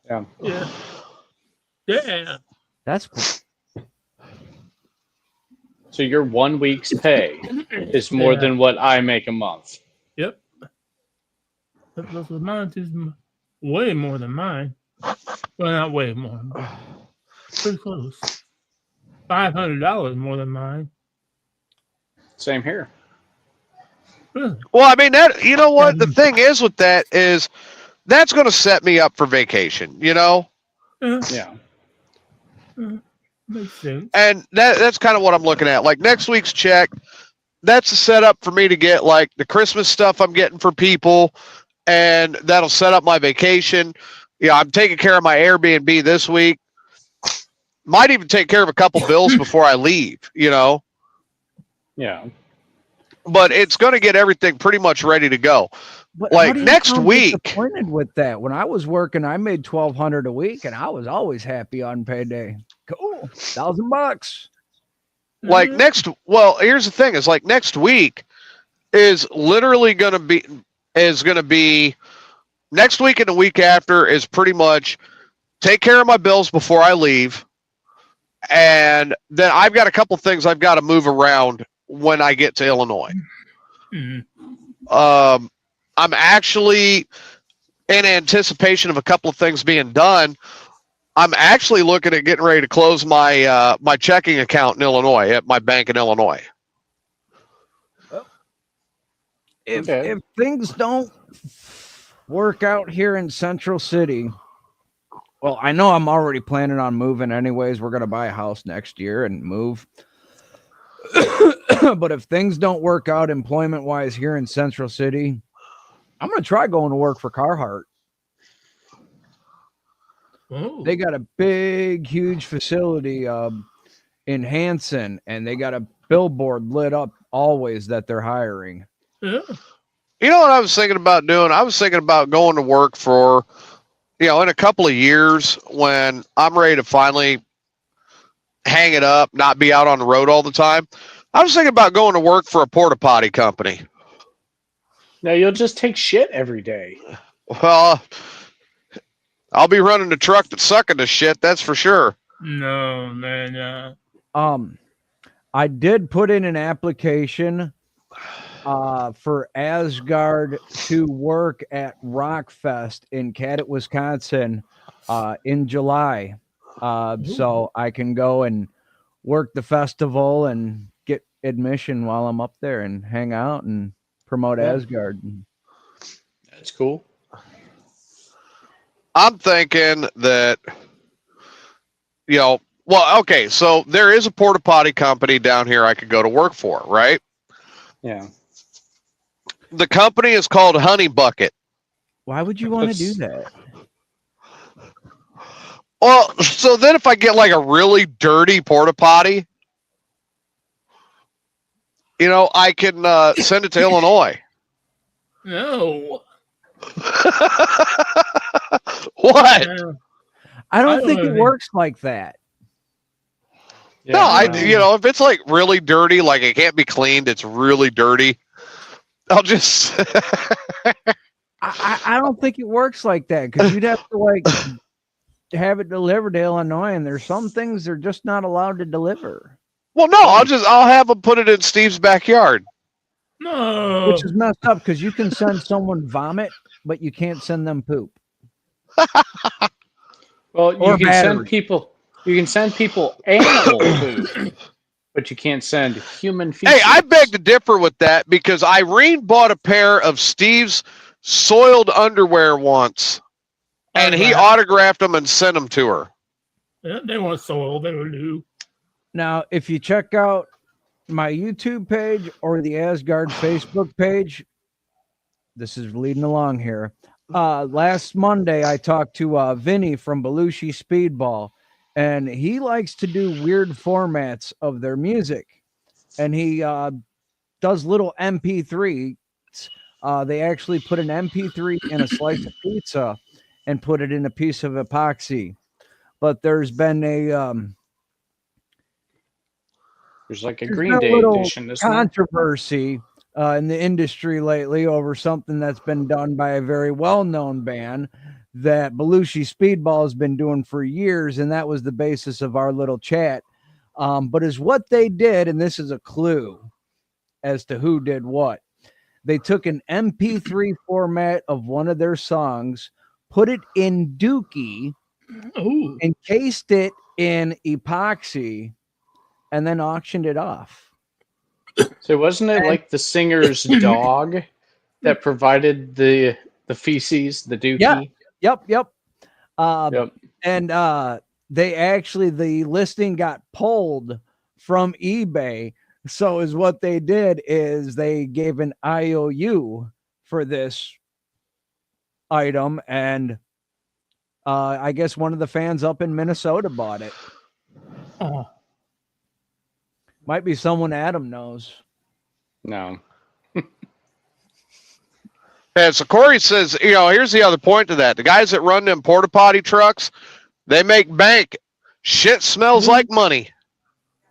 Yeah. Yeah. Yeah. That's. So your 1 week's pay is more than what I make a month. Yep. Mine is way more than mine. Well, not way more. But pretty close. $500 more than mine. Same here. Really? Well, I mean, that, you know what? The thing is with that is that's going to set me up for vacation, Yeah. Makes sense. And that's kind of what I'm looking at. Like next week's check, that's a setup for me to get like the Christmas stuff I'm getting for people, and that'll set up my vacation. Yeah, I'm taking care of my Airbnb this week. Might even take care of a couple bills before I leave, Yeah. But it's going to get everything pretty much ready to go. But like next week. Disappointed with that. When I was working, I made $1,200 a week, and I was always happy on payday. Cool, $1,000. Like here's the thing: is like next week is literally going to be next week and the week after is pretty much take care of my bills before I leave, And then I've got a couple things I've got to move around when I get to Illinois. I'm actually in anticipation of a couple of things being done. I'm actually looking at getting ready to close my my checking account in Illinois at my bank in Illinois. If things don't work out here in Central City, well, I know I'm already planning on moving anyways. We're going to buy a house next year and move. But if things don't work out employment-wise here in Central City, I'm going to try going to work for Carhartt. Oh. They got a big, huge facility in Hanson, and they got a billboard lit up always that they're hiring. Yeah. You know what I was thinking about doing? I was thinking about going to work for, in a couple of years when I'm ready to finally hang it up, not be out on the road all the time. I was thinking about going to work for a porta potty company. No, you'll just take shit every day. Well, I'll be running the truck that's sucking the shit, that's for sure. No, man. I did put in an application for Asgard to work at Rockfest in Cadett, Wisconsin in July. So I can go and work the festival and get admission while I'm up there and hang out and promote Asgard. That's cool. I'm thinking that, okay, so there is a porta potty company down here I could go to work for, right? Yeah. The company is called Honey Bucket. Why would you want to do that? Well, so then if I get like a really dirty porta potty, I can send it to Illinois. No. What? I don't think it works like that. Yeah, no, if it's like really dirty, like it can't be cleaned, it's really dirty, I'll just I don't think it works like that, because you'd have to like have it delivered to Illinois, and there's some things they're just not allowed to deliver. Well, no, I'll have them put it in Steve's backyard. No. Which is messed up, because you can send someone vomit, but you can't send them poop. Well, Or you can battery. send people. You can send people animal food, but you can't send human feces. Hey, I beg to differ with that, because Irene bought a pair of Steve's soiled underwear once, and he autographed them and sent them to her. Yeah, they weren't soiled. They were new. Now, if you check out my YouTube page or the Asgard Facebook page, this is leading along here. Last Monday, I talked to Vinny from Belushi Speedball, and he likes to do weird formats of their music, and he does little MP3s. They actually put an MP3 in a slice of pizza and put it in a piece of epoxy. But there's been There's like a Green Day edition. Controversy in the industry lately over something that's been done by a very well-known band that Belushi Speedball has been doing for years, and that was the basis of our little chat. But is what they did, and this is a clue as to who did what. They took an MP3 format of one of their songs, put it in Dookie, encased it in epoxy, and then auctioned it off. So wasn't it like the singer's dog that provided the feces, the Dookie? Yeah. Yep. Yep. And they actually, the listing got pulled from eBay. So is what they did is they gave an IOU for this item, and I guess one of the fans up in Minnesota bought it. Might be someone Adam knows. No. And so Corey says, here's the other point to that. The guys that run them porta potty trucks, they make bank. Shit smells like money.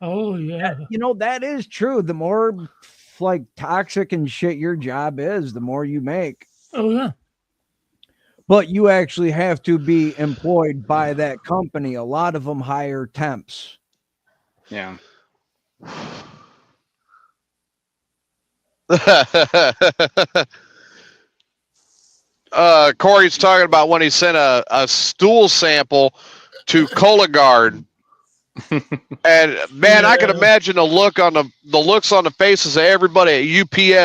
Oh, yeah. That is true. The more like toxic and shit your job is, the more you make. Oh, yeah. But you actually have to be employed by that company. A lot of them hire temps. Yeah. Corey's talking about when he sent a stool sample to Cologuard. And man, I can imagine the looks on the faces of everybody at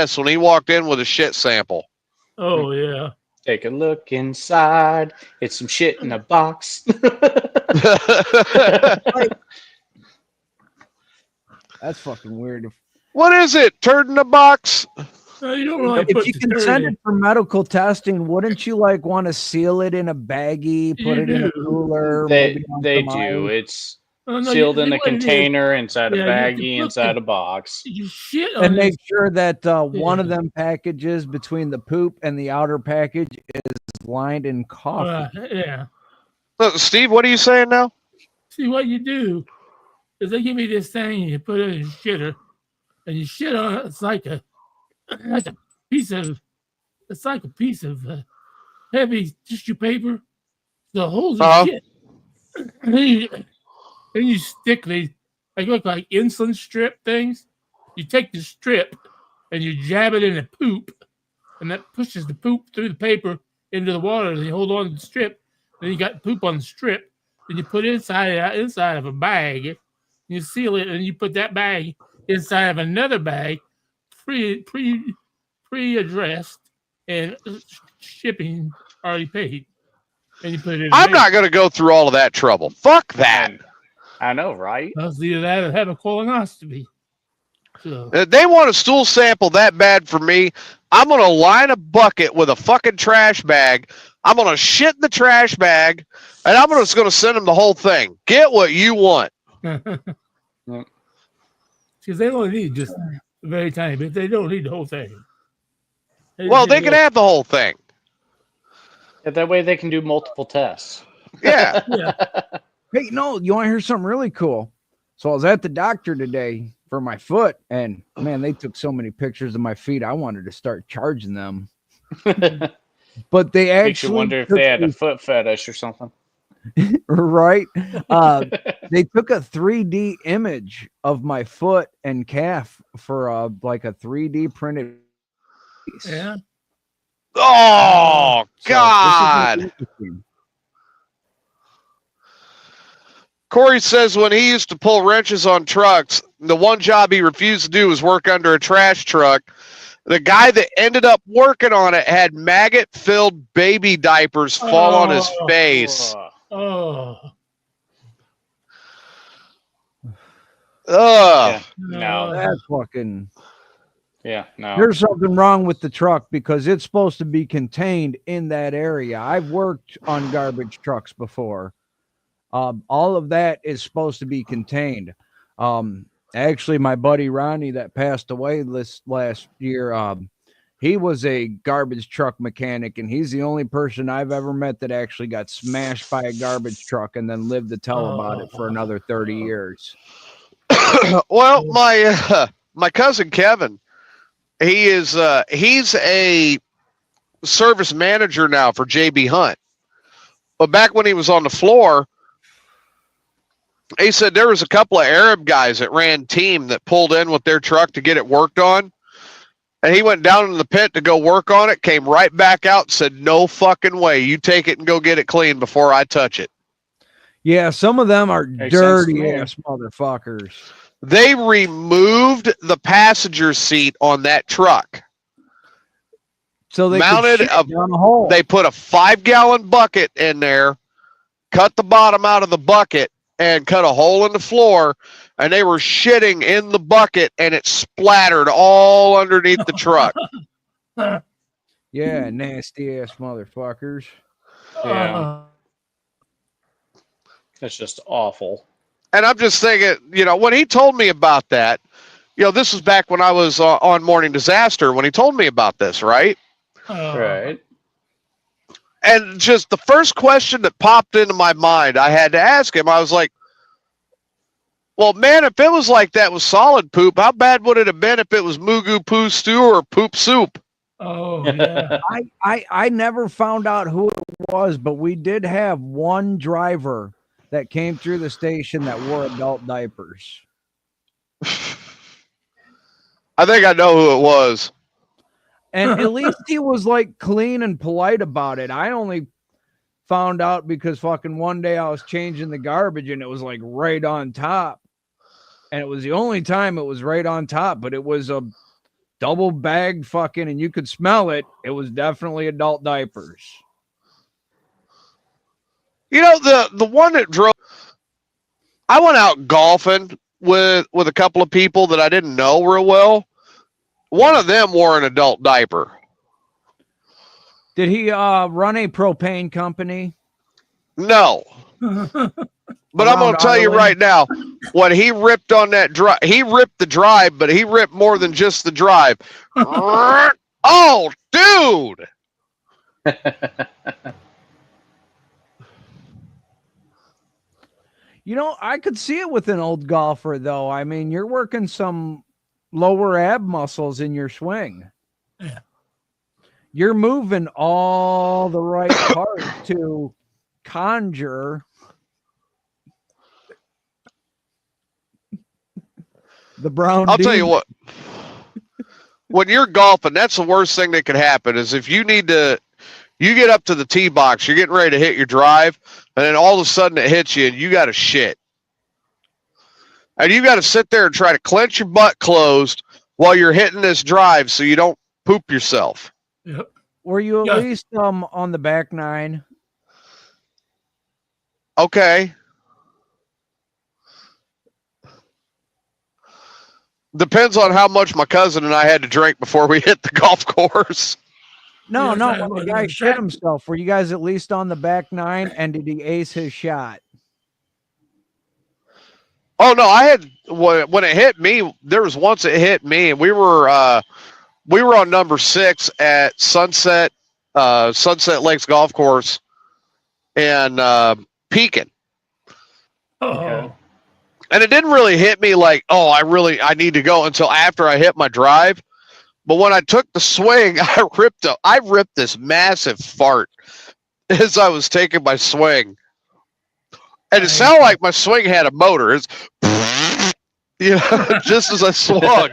UPS when he walked in with a shit sample. Oh yeah. Take a look inside. It's some shit in a box. That's fucking weird. What is it? Turd in a box? No, you don't really If put you the can turd send in. it for medical testing, wouldn't you like want to seal it in a baggie, put You it in a do. cooler? they maybe on they some do. ice? It's Oh, no, sealed in a what it is, container, inside a yeah, you have to baggie, put inside the- a box. you shit on And this. make sure that one of Yeah. them packages between the poop and the outer package is lined in coffee. Yeah. Steve, what are you saying now? See, what you do is they give me this thing and you put it in a shitter and you shit on it. It's like a piece of heavy tissue paper. The holes of shit. And then you stick these, they look like insulin strip things. You take the strip and you jab it in the poop, and that pushes the poop through the paper into the water. And you hold on to the strip. Then you got poop on the strip. Then you put it inside of a bag. You seal it, and you put that bag inside of another bag, pre-addressed, and shipping already paid. And you put it in. I'm not going to go through all of that trouble. Fuck that. I know, right? I'll either that or have a colonoscopy. So If they want a stool sample that bad for me, I'm going to line a bucket with a fucking trash bag. I'm going to shit in the trash bag, and I'm just going to send them the whole thing. Get what you want. because they only need just a very tiny bit. They don't need the whole thing. Well, they can have the whole thing. Yeah, that way they can do multiple tests. Yeah. Hey, no, you want to hear something really cool? So I was at the doctor today for my foot, and man, they took so many pictures of my feet. I wanted to start charging them. But they actually Makes you wonder if they had a foot fetish or something. right. They took a 3D image of my foot and calf for like a 3D printed piece. Yeah. Oh, So this is God. interesting. Corey says when he used to pull wrenches on trucks, the one job he refused to do was work under a trash truck. The guy that ended up working on it had maggot-filled baby diapers fall on his face. Oh. Ugh. Yeah, no. That's fucking. Yeah, no. There's something wrong with the truck because it's supposed to be contained in that area. I've worked on garbage trucks before. All of that is supposed to be contained. Actually, my buddy Ronnie that passed away this last year, he was a garbage truck mechanic, and he's the only person I've ever met that actually got smashed by a garbage truck and then lived to tell about it for another 30 years. Well, my cousin Kevin, he's a service manager now for JB Hunt. But back when he was on the floor, he said there was a couple of Arab guys that ran team that pulled in with their truck to get it worked on. And he went down in the pit to go work on it, came right back out and said, no fucking way. You take it and go get it clean before I touch it. Yeah, some of them are Makes sense to dirty me. ass motherfuckers. They removed the passenger seat on that truck. So they Mounted could shit down a hole. They put a 5-gallon bucket in there, cut the bottom out of the bucket, and cut a hole in the floor, and they were shitting in the bucket, and it splattered all underneath the truck. Yeah, nasty ass motherfuckers. Yeah. That's just awful. And I'm just thinking, when he told me about that, this was back when I was on Morning Disaster, when he told me about this, right? Right. And just the first question that popped into my mind, I had to ask him. I was like, well, man, if it was like that with solid poop, how bad would it have been if it was Mugu poo stew or poop soup? Oh, yeah. I never found out who it was, but we did have one driver that came through the station that wore adult diapers. I think I know who it was. And at least he was like clean and polite about it. I only found out because fucking one day I was changing the garbage and it was like right on top. And it was the only time it was right on top, but it was a double bag fucking, and you could smell it. It was definitely adult diapers. You know, the one that drove, I went out golfing with a couple of people that I didn't know real well. One of them wore an adult diaper. Did he run a propane company? No. But I'm going to tell you right now, when he ripped on that drive, he ripped the drive, but he ripped more than just the drive. Oh, dude. You know, I could see it with an old golfer, though. I mean, you're working some lower ab muscles in your swing. Yeah. You're moving all the right parts to conjure the brown. I'll tell you what. When you're golfing, that's the worst thing that could happen is if you get up to the tee box, you're getting ready to hit your drive, and then all of a sudden it hits you and you got to shit. And you got to sit there and try to clench your butt closed while you're hitting this drive so you don't poop yourself. Yep. Were you at least on the back nine? Okay. Depends on how much my cousin and I had to drink before we hit the golf course. No, Yeah, no. When the guy shit himself, were you guys at least on the back nine? And did he ace his shot? Oh no, I had when it hit me. There was once it hit me, and we were on number 6 at Sunset Lakes Golf Course, and Pekin. Oh. And it didn't really hit me like, oh, I need to go until after I hit my drive. But when I took the swing, I ripped this massive fart as I was taking my swing. And it sounded like my swing had a motor. It's, you know, just as I swung.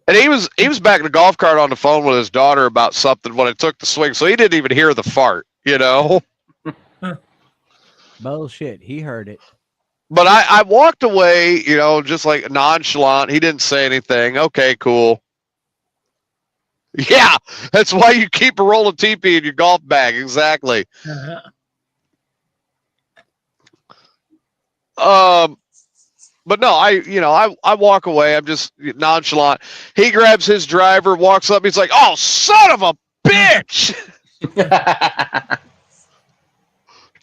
And he was back in the golf cart on the phone with his daughter about something when I took the swing, so he didn't even hear the fart, you know. Bullshit. He heard it. But I walked away, you know, just like nonchalant. He didn't say anything. Okay, cool. Yeah, that's why you keep a roll of TP in your golf bag. Exactly. But no, I walk away. I'm just nonchalant. He grabs his driver, walks up. He's like, "Oh, son of a bitch,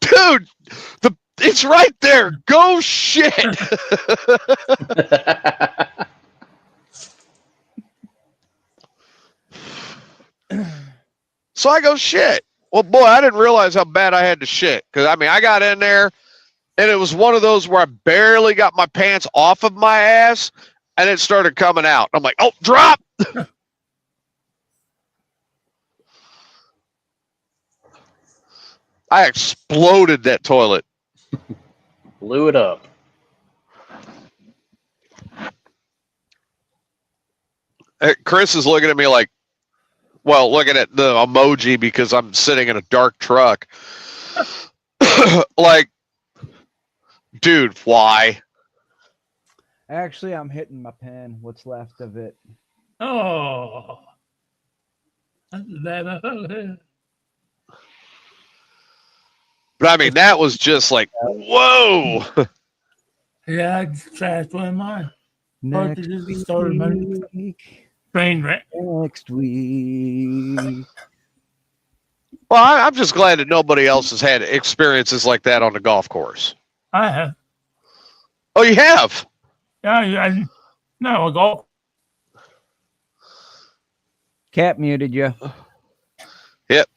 dude! It's right there. Go shit." So I go shit. Well, boy, I didn't realize how bad I had to shit. Because, I mean, I got in there, and it was one of those where I barely got my pants off of my ass, and it started coming out. I'm like, oh, drop! I exploded that toilet. Blew it up. Chris is looking at me like, well, looking at the emoji because I'm sitting in a dark truck. Like, dude, why? Actually, I'm hitting my pen. What's left of it? Oh. That's bad. But I mean, that was just like, whoa. Yeah, I just trashed one of mine. Next week. Train wreck. Next week. Well, I'm just glad that nobody else has had experiences like that on the golf course. I have. Oh, you have? Yeah, no, a golf. Cat muted you. Yep.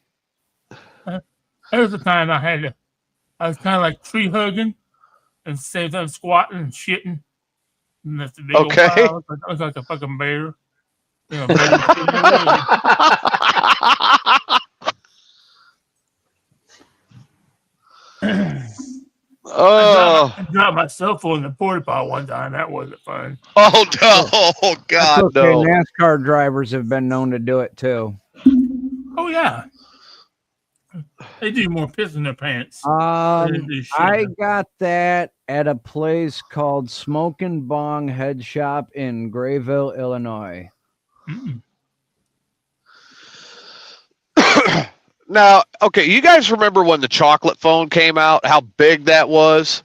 There was a time I was kind of like tree hugging and same time squatting and shitting. And that's the big old pile. I was like a fucking bear. You know, Oh, I dropped my cell phone in the porta potty one time. That wasn't fun. oh no, God, okay. no. NASCAR drivers have been known to do it too. Oh yeah, they do more piss in their pants. I got that at a place called Smoke and Bong Head Shop in Grayville, Illinois. Mm. Now, okay, you guys remember when the chocolate phone came out? How big that was?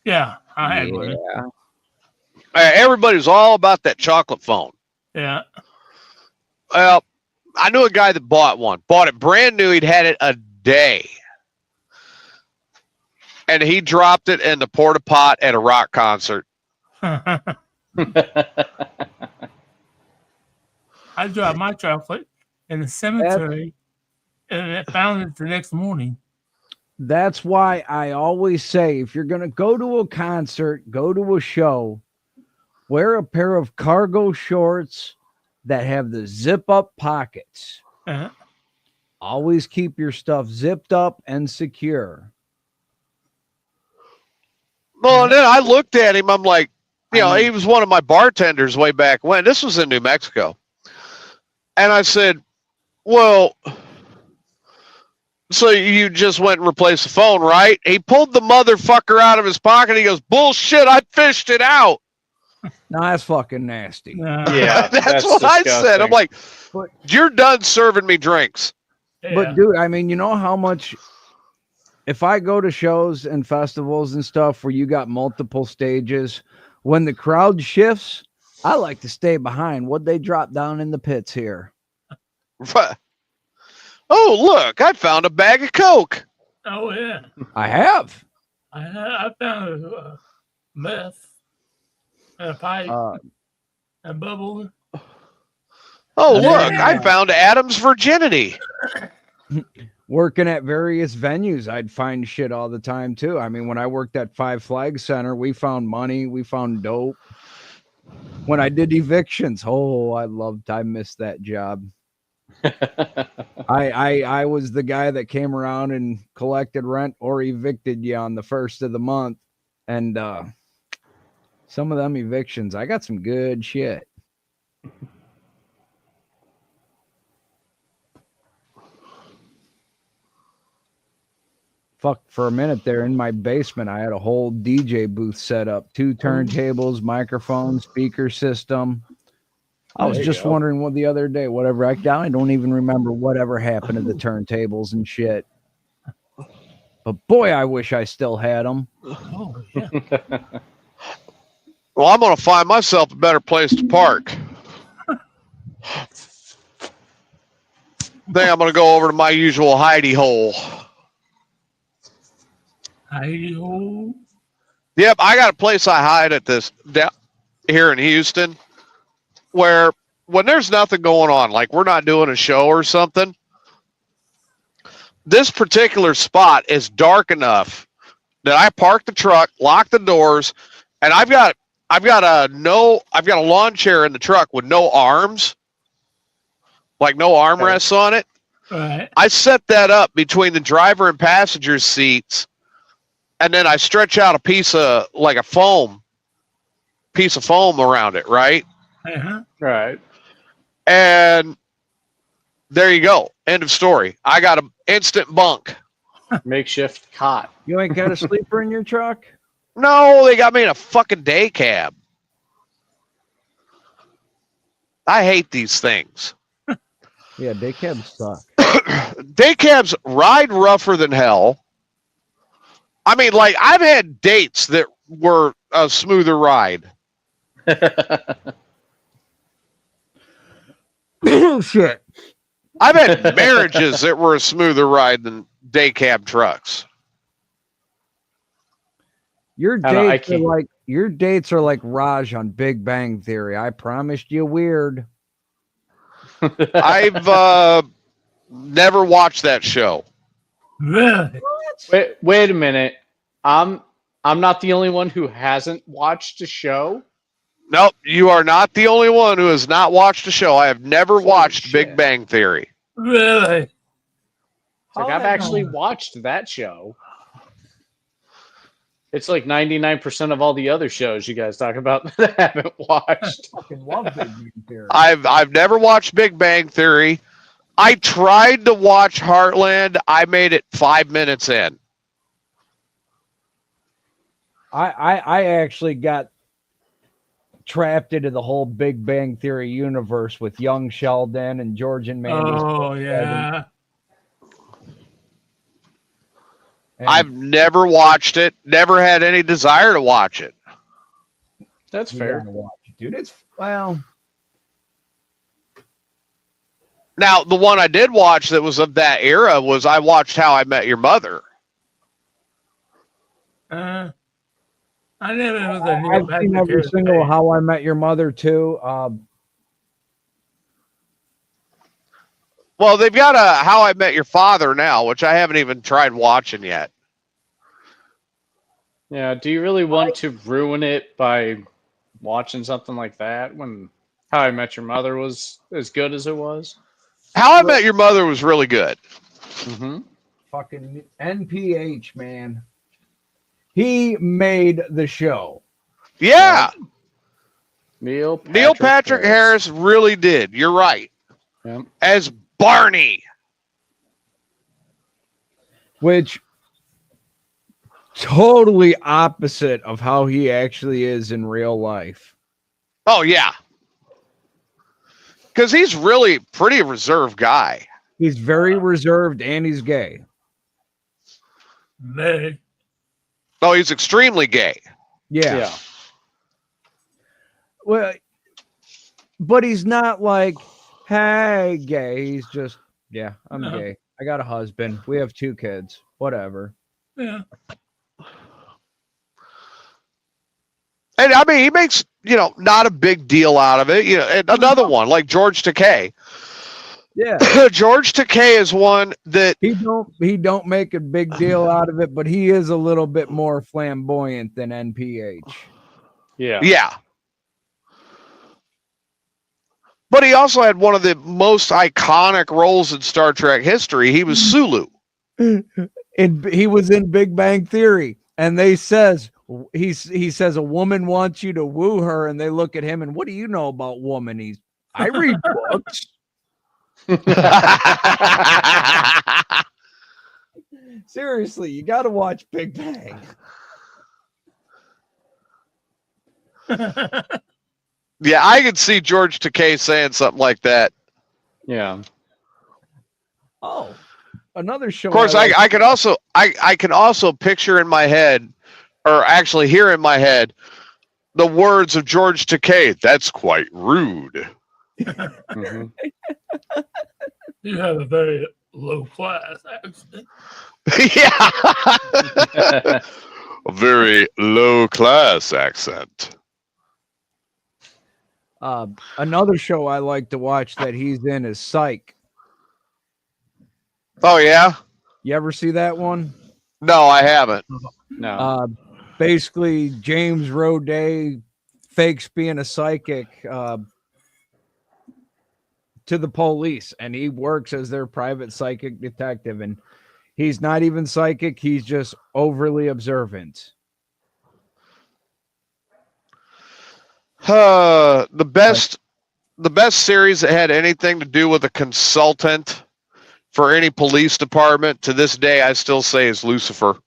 Yeah, I had one. Everybody was all about that chocolate phone. Yeah. Well, I knew a guy that bought one. Bought it brand new. He'd had it a day. And he dropped it in the porta pot at a rock concert. I dropped my chocolate in the cemetery and I found it the next morning. That's why I always say, if you're going to go to a concert, go to a show, wear a pair of cargo shorts that have the zip up pockets. Uh-huh. Always keep your stuff zipped up and secure. Well, and then I looked at him. I'm like, he was one of my bartenders way back when. This was in New Mexico. And I said, well, so you just went and replaced the phone, right? He pulled the motherfucker out of his pocket. He goes, bullshit, I fished it out. No, that's fucking nasty. Yeah, that's what disgusting. I said. I'm like, you're done serving me drinks. Yeah. But, dude, I mean, you know how much... If I go to shows and festivals and stuff where you got multiple stages, when the crowd shifts, I like to stay behind. What'd they drop down in the pits here? Oh, look, I found a bag of Coke. Oh, yeah. I have. I found a meth and a pipe and bubble. Oh, look, I found Adam's virginity. Working at various venues, I'd find shit all the time, too. I mean, when I worked at Five Flag Center, we found money. We found dope. When I did evictions, I missed that job. I was the guy that came around and collected rent or evicted you on the first of the month. And some of them evictions, I got some good shit. Fuck, for a minute there in my basement, I had a whole DJ booth set up, 2 turntables, microphone, speaker system. I was just wondering what the other day, whatever. I don't even remember whatever happened to the turntables and shit. But boy, I wish I still had them. Oh, yeah. Well, I'm going to find myself a better place to park. I think I'm going to go over to my usual hidey hole. Hidey hole? Yep, I got a place I hide at this down here in Houston where when there's nothing going on, like we're not doing a show or something, this particular spot is dark enough that I park the truck, lock the doors, and I've got a lawn chair in the truck with no arms, like no armrests on it. Right. I set that up between the driver and passenger seats, and then I stretch out a piece of foam around it, right? Uh-huh. Right. And there you go. End of story. I got an instant bunk. Makeshift cot. You ain't got a sleeper in your truck? No, they got me in a fucking day cab. I hate these things. Yeah, day cabs suck. Day cabs ride rougher than hell. I mean, like, I've had dates that were a smoother ride. Shit. I've had marriages that were a smoother ride than day cab trucks. Your dates are like Raj on Big Bang Theory. I promised you weird. I've never watched that show. Really? Wait a minute. I'm not the only one who hasn't watched a show. Nope, you are not the only one who has not watched a show. I have never watched Big Bang Theory. Really? It's like I've actually watched that show. It's like 99% of all the other shows you guys talk about that I haven't watched. Fucking love Big Bang Theory. I've never watched Big Bang Theory. I tried to watch Heartland. I made it 5 minutes in. I actually got trapped into the whole Big Bang Theory universe with young Sheldon and George and Mandy. Oh yeah. I've never watched it. Never had any desire to watch it. That's You fair. gotta watch it, dude. It's well. Now, the one I did watch that was of that era was I watched How I Met Your Mother. I never was a Neil I've seen Patrick every Harris single fan. How I Met Your Mother too. Well, they've got a How I Met Your Father now, which I haven't even tried watching yet. Yeah, do you really want to ruin it by watching something like that when How I Met Your Mother was as good as it was? How I Met Your Mother was really good. Mm-hmm. Fucking NPH, man. He made the show. Yeah, Neil Patrick Harris really did. You're right. Yep. As Barney. Which totally opposite of how he actually is in real life. Oh, yeah. Because he's really pretty reserved guy. He's very reserved and he's gay. Very. Oh, he's extremely gay. Yeah. Well, but he's not like, hey, gay. He's just, yeah, I'm No. gay. I got a husband. We have 2 kids. Whatever. Yeah. And I mean, he makes, not a big deal out of it. And another one like George Takei. Yeah. George Takei is one that He don't make a big deal out of it, but he is a little bit more flamboyant than NPH. Yeah. But he also had one of the most iconic roles in Star Trek history. He was Sulu. He was in Big Bang Theory, and he says a woman wants you to woo her, and they look at him and what do you know about woman? I read books. Seriously, you got to watch Big Bang. Yeah, I could see George Takei saying something like that. Yeah. Oh, another show. Of course, I can also picture in my head, or actually hear in my head, the words of George Takei. That's quite rude. Mm-hmm. You have a very low class accent. Yeah. A very low class accent. Another show I like to watch that he's in is Psych. Oh, yeah? You ever see that one? No, I haven't. No. Basically, James Roday fakes being a psychic to the police, and he works as their private psychic detective, and he's not even psychic. He's just overly observant. The best series that had anything to do with a consultant for any police department to this day, I still say is Lucifer.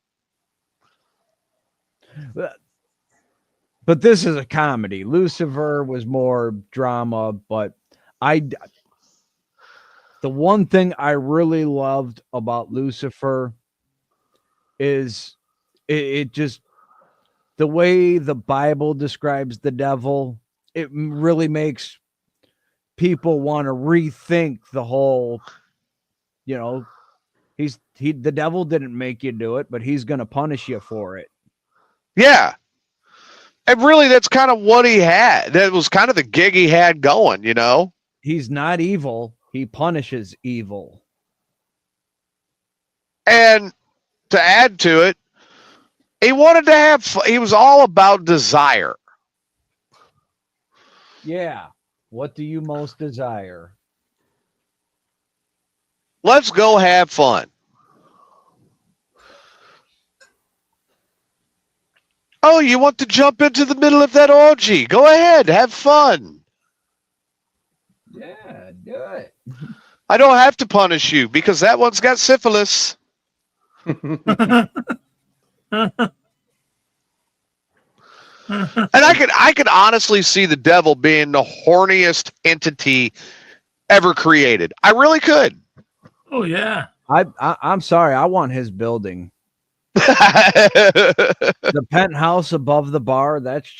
But this is a comedy. Lucifer was more drama, but the one thing I really loved about Lucifer is it just the way the Bible describes the devil. It really makes people want to rethink the whole, the devil didn't make you do it, but he's going to punish you for it. Yeah. And really, that's kind of what he had. That was kind of the gig he had going, He's not evil. He punishes evil. And to add to it, he wanted to have fun. He was all about desire. Yeah. What do you most desire? Let's go have fun. Oh, you want to jump into the middle of that orgy? Go ahead, have fun. Yeah, do it. I don't have to punish you because that one's got syphilis. And I could honestly see the devil being the horniest entity ever created. I really could. Oh yeah. I'm sorry. I want his building. The penthouse above the bar. That's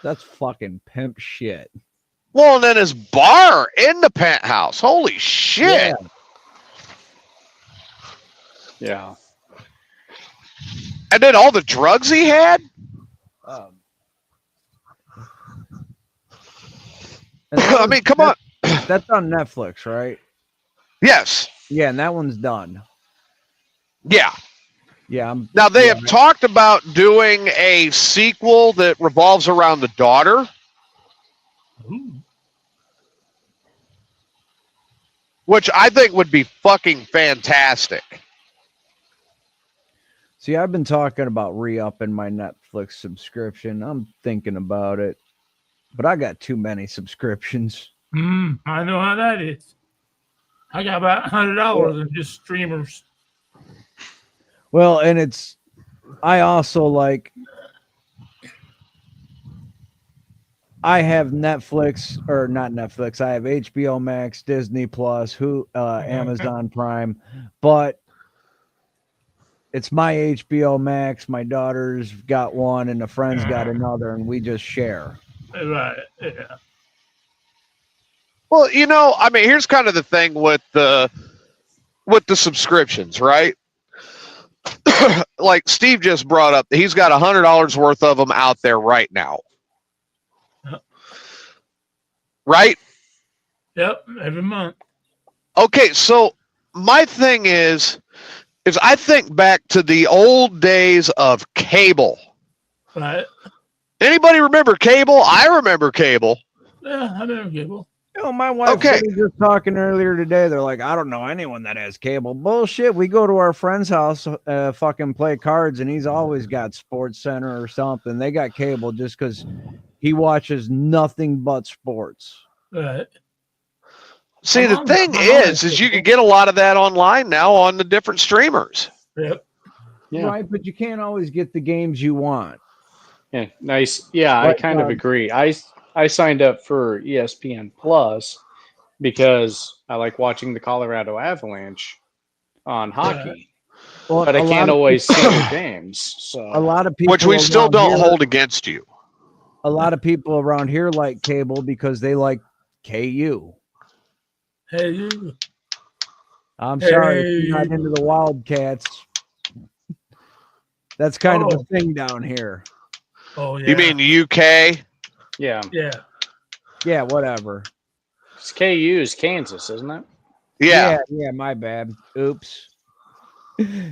fucking pimp shit. Well, and then his bar in the penthouse. Holy shit. Yeah. And then all the drugs he had. I mean, come on. That's on Netflix, right? Yes. Yeah, and that one's done. Yeah. Yeah. Now, they have talked about doing a sequel that revolves around the daughter. Ooh. Which I think would be fucking fantastic. See, I've been talking about re-upping my Netflix subscription. I'm thinking about it, but I got too many subscriptions. I know how that is. I got about $100 in just streamers. Well, and I also like, I have Netflix, or not Netflix. I have HBO Max, Disney Plus, Amazon Prime, but it's my HBO Max. My daughter's got one, and a friend's got another, and we just share. Right. Yeah. Well, I mean, here's kind of the thing with the subscriptions, right? Like Steve just brought up, he's got $100 worth of them out there right now. Right? Yep, every month. Okay, so my thing is I think back to the old days of cable. Right. Anybody remember cable? I remember cable. Yeah, I remember cable. My wife was just talking earlier today. They're like, I don't know anyone that has cable. Bullshit. We go to our friend's house, fucking play cards, and he's always got Sports Center or something. They got cable just because he watches nothing but sports. Right. See, the thing is you can get a lot of that online now on the different streamers. Yep. Yeah. Right, but you can't always get the games you want. Yeah, nice. Yeah, I kind of agree. I signed up for ESPN Plus because I like watching the Colorado Avalanche on hockey. Well, but I can't always see the games. So a lot of people, which we still don't hold against you. A lot of people around here like cable because they like KU. Hey, you. I'm sorry if you're not into the Wildcats. That's kind of a thing down here. Oh, yeah. You mean UK? Yeah. Yeah. Yeah, whatever. It's KU is Kansas, isn't it? Yeah. Yeah, my bad. Oops.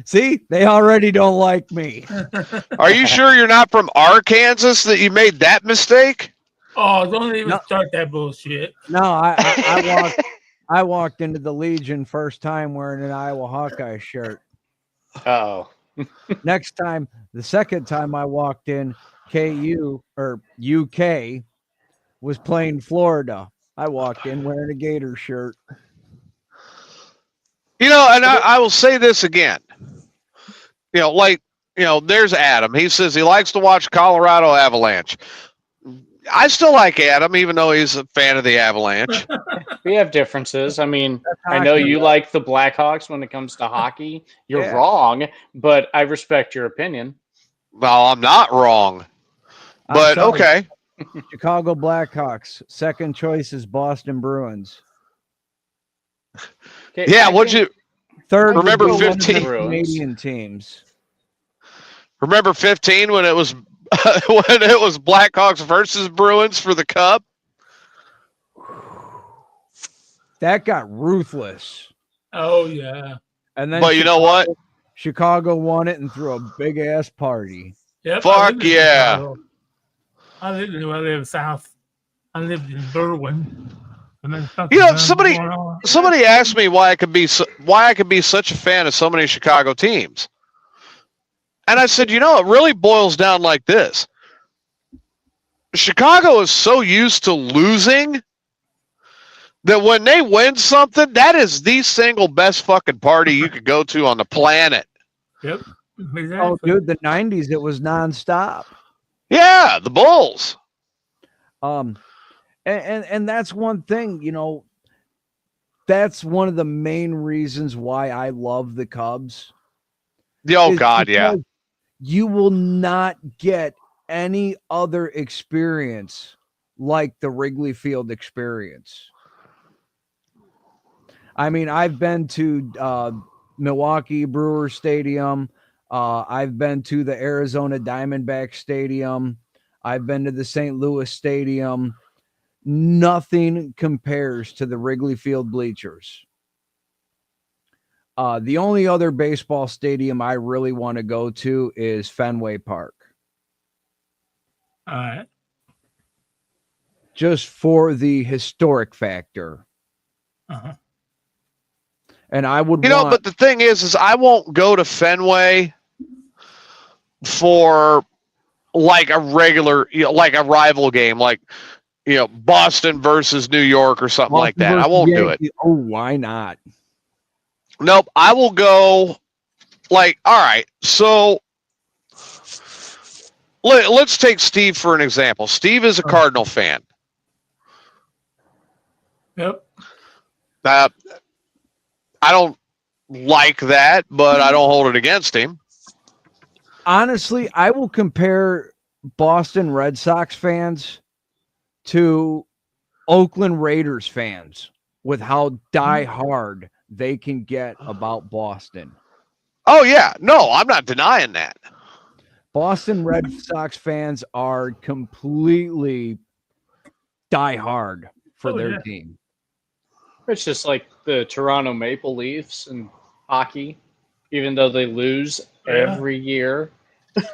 See, they already don't like me. Are you sure you're not from Arkansas that you made that mistake? Oh, don't even start that bullshit. No, I walked into the Legion first time wearing an Iowa Hawkeye shirt. Oh. Next time, the second time I walked in, KU or UK was playing Florida. I walked in wearing a Gator shirt. And I will say this again. There's Adam. He says he likes to watch Colorado Avalanche. I still like Adam, even though he's a fan of the Avalanche. We have differences. I mean, I know you like the Blackhawks when it comes to hockey. You're wrong, but I respect your opinion. Well, I'm not wrong. But okay. Chicago Blackhawks. Second choice is Boston Bruins. Okay, yeah, what'd you third? Remember 15 Canadian teams. Remember 15 when it was Blackhawks versus Bruins for the Cup? That got ruthless. Oh yeah. And then but you know what? Chicago won it and threw a big ass party. Yep, fuck yeah. I live south. I lived in Berwyn. And then somebody asked me why I could be such a fan of so many Chicago teams. And I said, it really boils down like this. Chicago is so used to losing that when they win something, that is the single best fucking party you could go to on the planet. Yep. Exactly. Oh, dude, the 90s, it was nonstop. Yeah, the Bulls. And that's one thing, that's one of the main reasons why I love the Cubs. Oh, God, yeah. You will not get any other experience like the Wrigley Field experience. I mean, I've been to Milwaukee Brewers Stadium. I've been to the Arizona Diamondback Stadium. I've been to the St. Louis Stadium. Nothing compares to the Wrigley Field bleachers. The only other baseball stadium I really want to go to is Fenway Park. All right. Just for the historic factor. Uh-huh. And I would but the thing is I won't go to Fenway for like a regular, like a rival game, like, Boston versus New York or something like that. I won't do it. Oh, why not? Nope. I will go like, all right. So let's take Steve for an example. Steve is a Cardinal fan. Yep. I don't like that, but I don't hold it against him. Honestly, I will compare Boston Red Sox fans to Oakland Raiders fans with how die-hard they can get about Boston. Oh, yeah. No, I'm not denying that. Boston Red Sox fans are completely die-hard for their team. It's just like the Toronto Maple Leafs in hockey, even though they lose every year.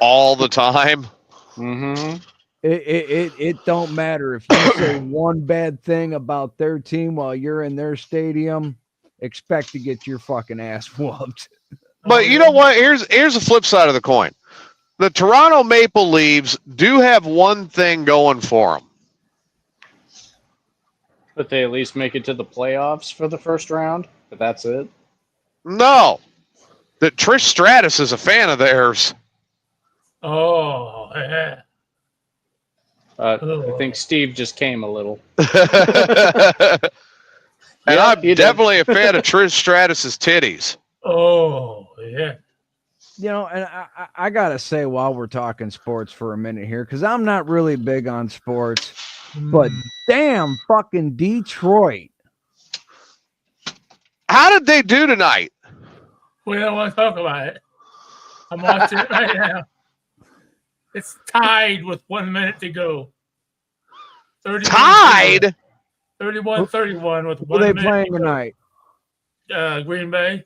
All the time. Mm-hmm. It don't matter if you say one bad thing about their team while you're in their stadium, expect to get your fucking ass whooped. But you know what? Here's the flip side of the coin. The Toronto Maple Leafs do have one thing going for them. But they at least make it to the playoffs for the first round. But that's it. No. That Trish Stratus is a fan of theirs. Oh, yeah. I think Steve just came a little. And I'm definitely a fan of Trish Stratus's titties. Oh, yeah. And I got to say, while we're talking sports for a minute here, because I'm not really big on sports, but damn fucking Detroit. How did they do tonight? We don't want to talk about it. I'm watching it right now. It's tied with 1 minute to go. Tied? 31-31 with 1 minute. Who are they playing tonight? Green Bay.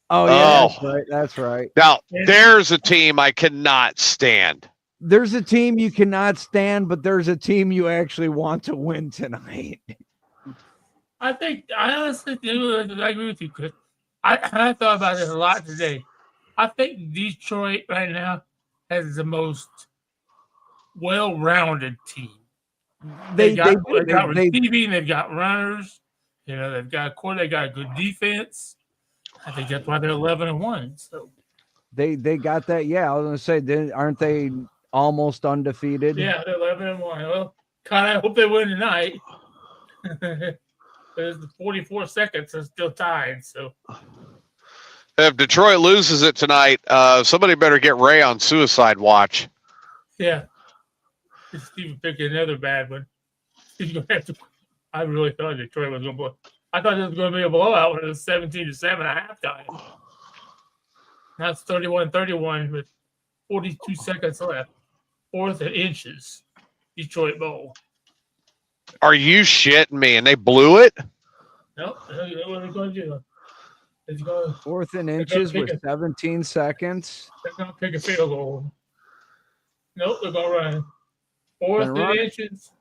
Oh, yeah, that's right. That's right. Now, there's a team I cannot stand. There's a team you cannot stand, but there's a team you actually want to win tonight. I honestly do. I agree with you, Chris. I thought about this a lot today. I think Detroit right now has the most well-rounded team. They got receiving, they've got runners, they've got they got good defense. I think that's why they're 11-1. So they got that. Yeah, I was gonna say, aren't they almost undefeated? Yeah, they're 11-1. Well, kind of hope they win tonight. There's 44 seconds are still tied. So if Detroit loses it tonight, somebody better get Ray on suicide watch. Yeah. Steve picked another bad one. He's gonna have to. I really thought Detroit was going to blow. I thought it was going to be a blowout when it was 17-7 at halftime. Now it's 31-31 with 42 seconds left. 4th and inches. Detroit Bowl. Are you shitting me? And they blew it? Nope. What are they going to do? It's going 4th and inches with 17 seconds. They're going to pick a field goal. Nope, they're going to run. 4th and inches.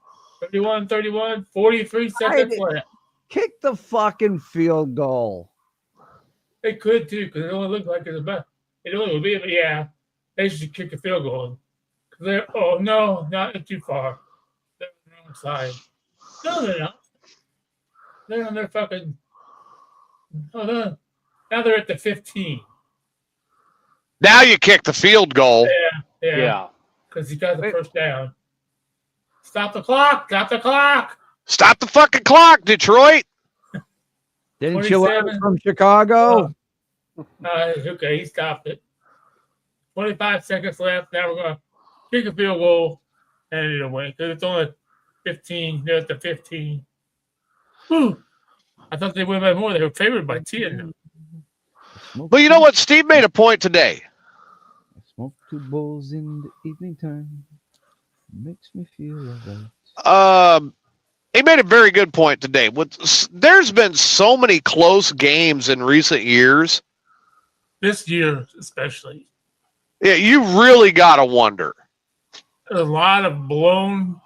31-31. 43 seconds left. Kick the fucking field goal. They could too, because it only looked like it's about. It only would be, but yeah. they should kick a field goal. Oh no, not too far. They're on the wrong side. No, they're not. They're on their fucking. Hold on. Now they're at the 15. Now you kick the field goal. Yeah. Because he got the first down. Stop the clock! Stop the clock! Stop the fucking clock, Detroit. Didn't you learn from Chicago? Okay, he stopped it. 25 seconds left. Now we're going to kick a field goal and it away because it's only 15. They're at the 15. Whew. I thought they would by more. They were favored by 10. But you know what? Steve made a point today. I smoke 2 bowls in the evening time. Makes me feel alright. He made a very good point today. There's been so many close games in recent years. This year, especially. Yeah, you really got to wonder. A lot of blown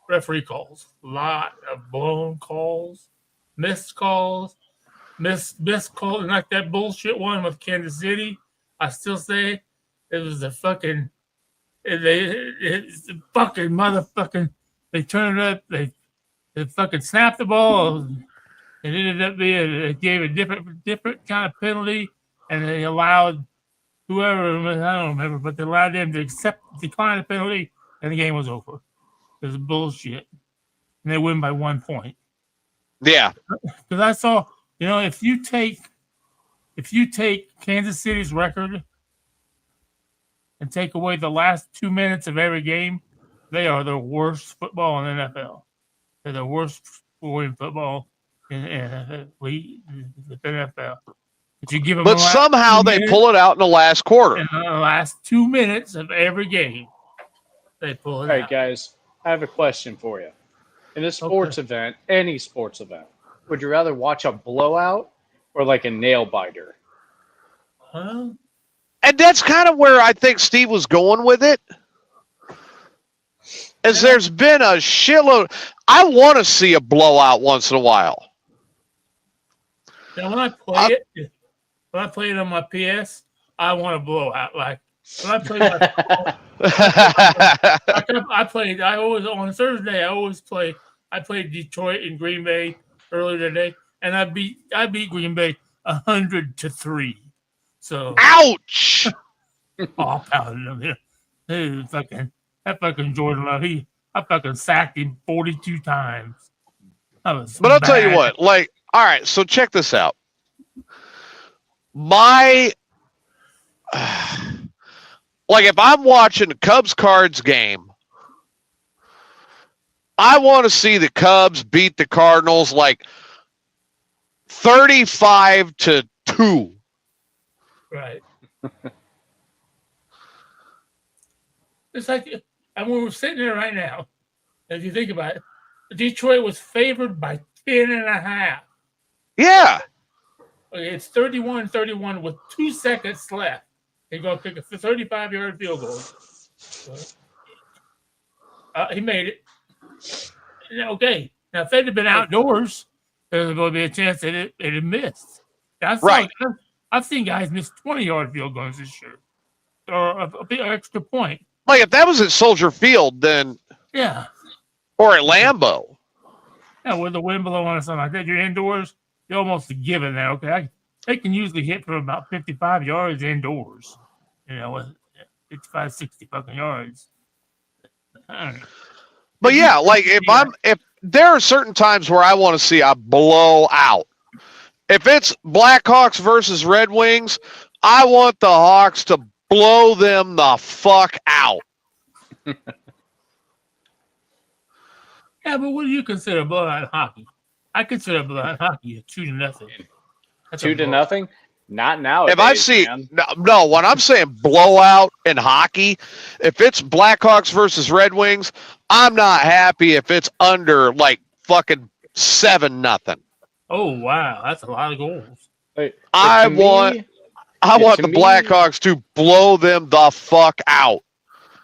referee calls. A lot of blown calls. Missed calls. Missed calls. Like that bullshit one with Kansas City. I still say it was a fucking... It's the fucking motherfucking... They turned it up. They fucking snapped the ball. It ended up being... It gave a different kind of penalty. And they allowed whoever, I don't remember, but they allowed them to decline the penalty, and the game was over. It was bullshit. And they win by 1 point. Yeah. Because I saw, if you take Kansas City's record and take away the last 2 minutes of every game, they are the worst football in the NFL. They're the worst scoring football in the NFL. But somehow they pull it out in the last quarter. In the last 2 minutes of every game, they pull it out. All right, guys, I have a question for you. In a sports event, any sports event, would you rather watch a blowout or like a nail biter? And that's kind of where I think Steve was going with it. As there's been a shitload. I want to see a blowout once in a while. Now, when I play it on my PS, I want to blow out. Like when I play on Thursday. I played Detroit and Green Bay earlier today, and I beat Green Bay 100-3. So ouch! Oh, pounded him here. That fucking Jordan Love. I fucking sacked him 42 times. But I'll tell you what, all right, so check this out. If I'm watching a Cubs-Cards game, I want to see the Cubs beat the Cardinals 35-2. Right. It's like, we're sitting there right now. If you think about it, Detroit was favored by 10.5. Yeah. Okay, it's 31-31 with 2 seconds left. They're going to kick a 35-yard field goal. He made it. Okay. Now, if they'd have been outdoors, there's going to be a chance that it had missed. I've seen guys miss 20-yard field goals this year. Or a big extra point. If that was at Soldier Field, then... Yeah. Or at Lambeau. Yeah, with the wind blowing or something like that, you're indoors, you're almost a given there, okay? They can usually hit from about 55 yards indoors. 55, 60 fucking yards. But yeah, if there are certain times where I want to see a blowout. If it's Blackhawks versus Red Wings, I want the Hawks to blow them the fuck out. Yeah, but what do you consider a blowout in hockey? I consider a blowout in hockey a 2-0. 2-0? Not nowadays. If I see no, when I'm saying blowout in hockey, if it's Blackhawks versus Red Wings, I'm not happy if it's under fucking 7-0. Oh wow, that's a lot of goals. I want the Blackhawks to blow them the fuck out.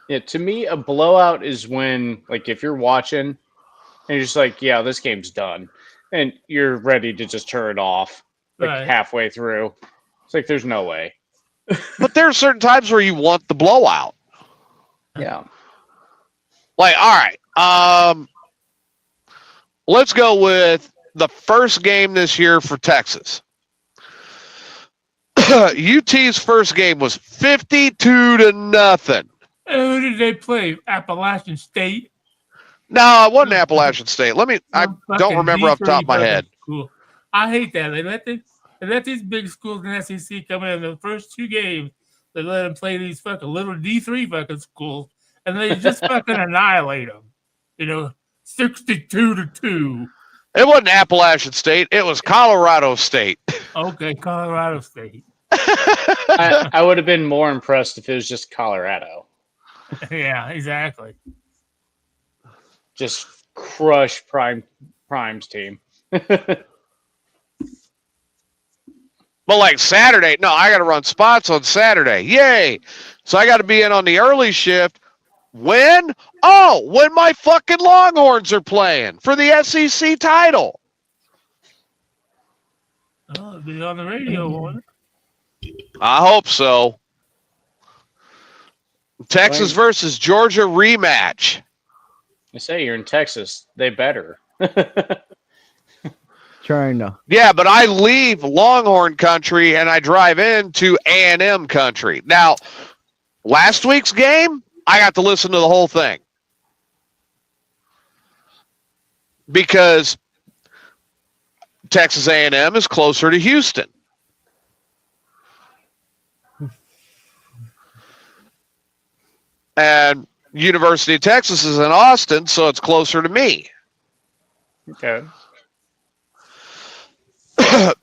Yeah, to me, a blowout is when, if you're watching and you're just yeah, this game's done, and you're ready to just turn it off halfway through. It's there's no way. But there are certain times where you want the blowout. Yeah. Like, all right, let's go with the first game this year for Texas. UT's first game was 52-0. Who did they play? Appalachian State. No, it wasn't Appalachian State. I don't remember off the top of my head. Cool. I hate that. They let these big schools in the SEC come in the first two games. They let them play these fucking little D3 fucking schools, and they just fucking annihilate them. 62-2. It wasn't Appalachian State. It was Colorado State. Okay, Colorado State. I would have been more impressed if it was just Colorado. Yeah, exactly. Just crush Prime's team. But like Saturday, no, I got to run spots on Saturday. Yay. So I got to be in on the early shift. When? Oh, when my fucking Longhorns are playing for the SEC title. Oh, it'll be on the radio, won't it? I hope so. Texas versus Georgia rematch. I say you're in Texas. They better. Trying to. Yeah, but I leave Longhorn country and I drive into A&M country. Now, last week's game, I got to listen to the whole thing. Because Texas A&M is closer to Houston. And University of Texas is in Austin, so it's closer to me. Okay.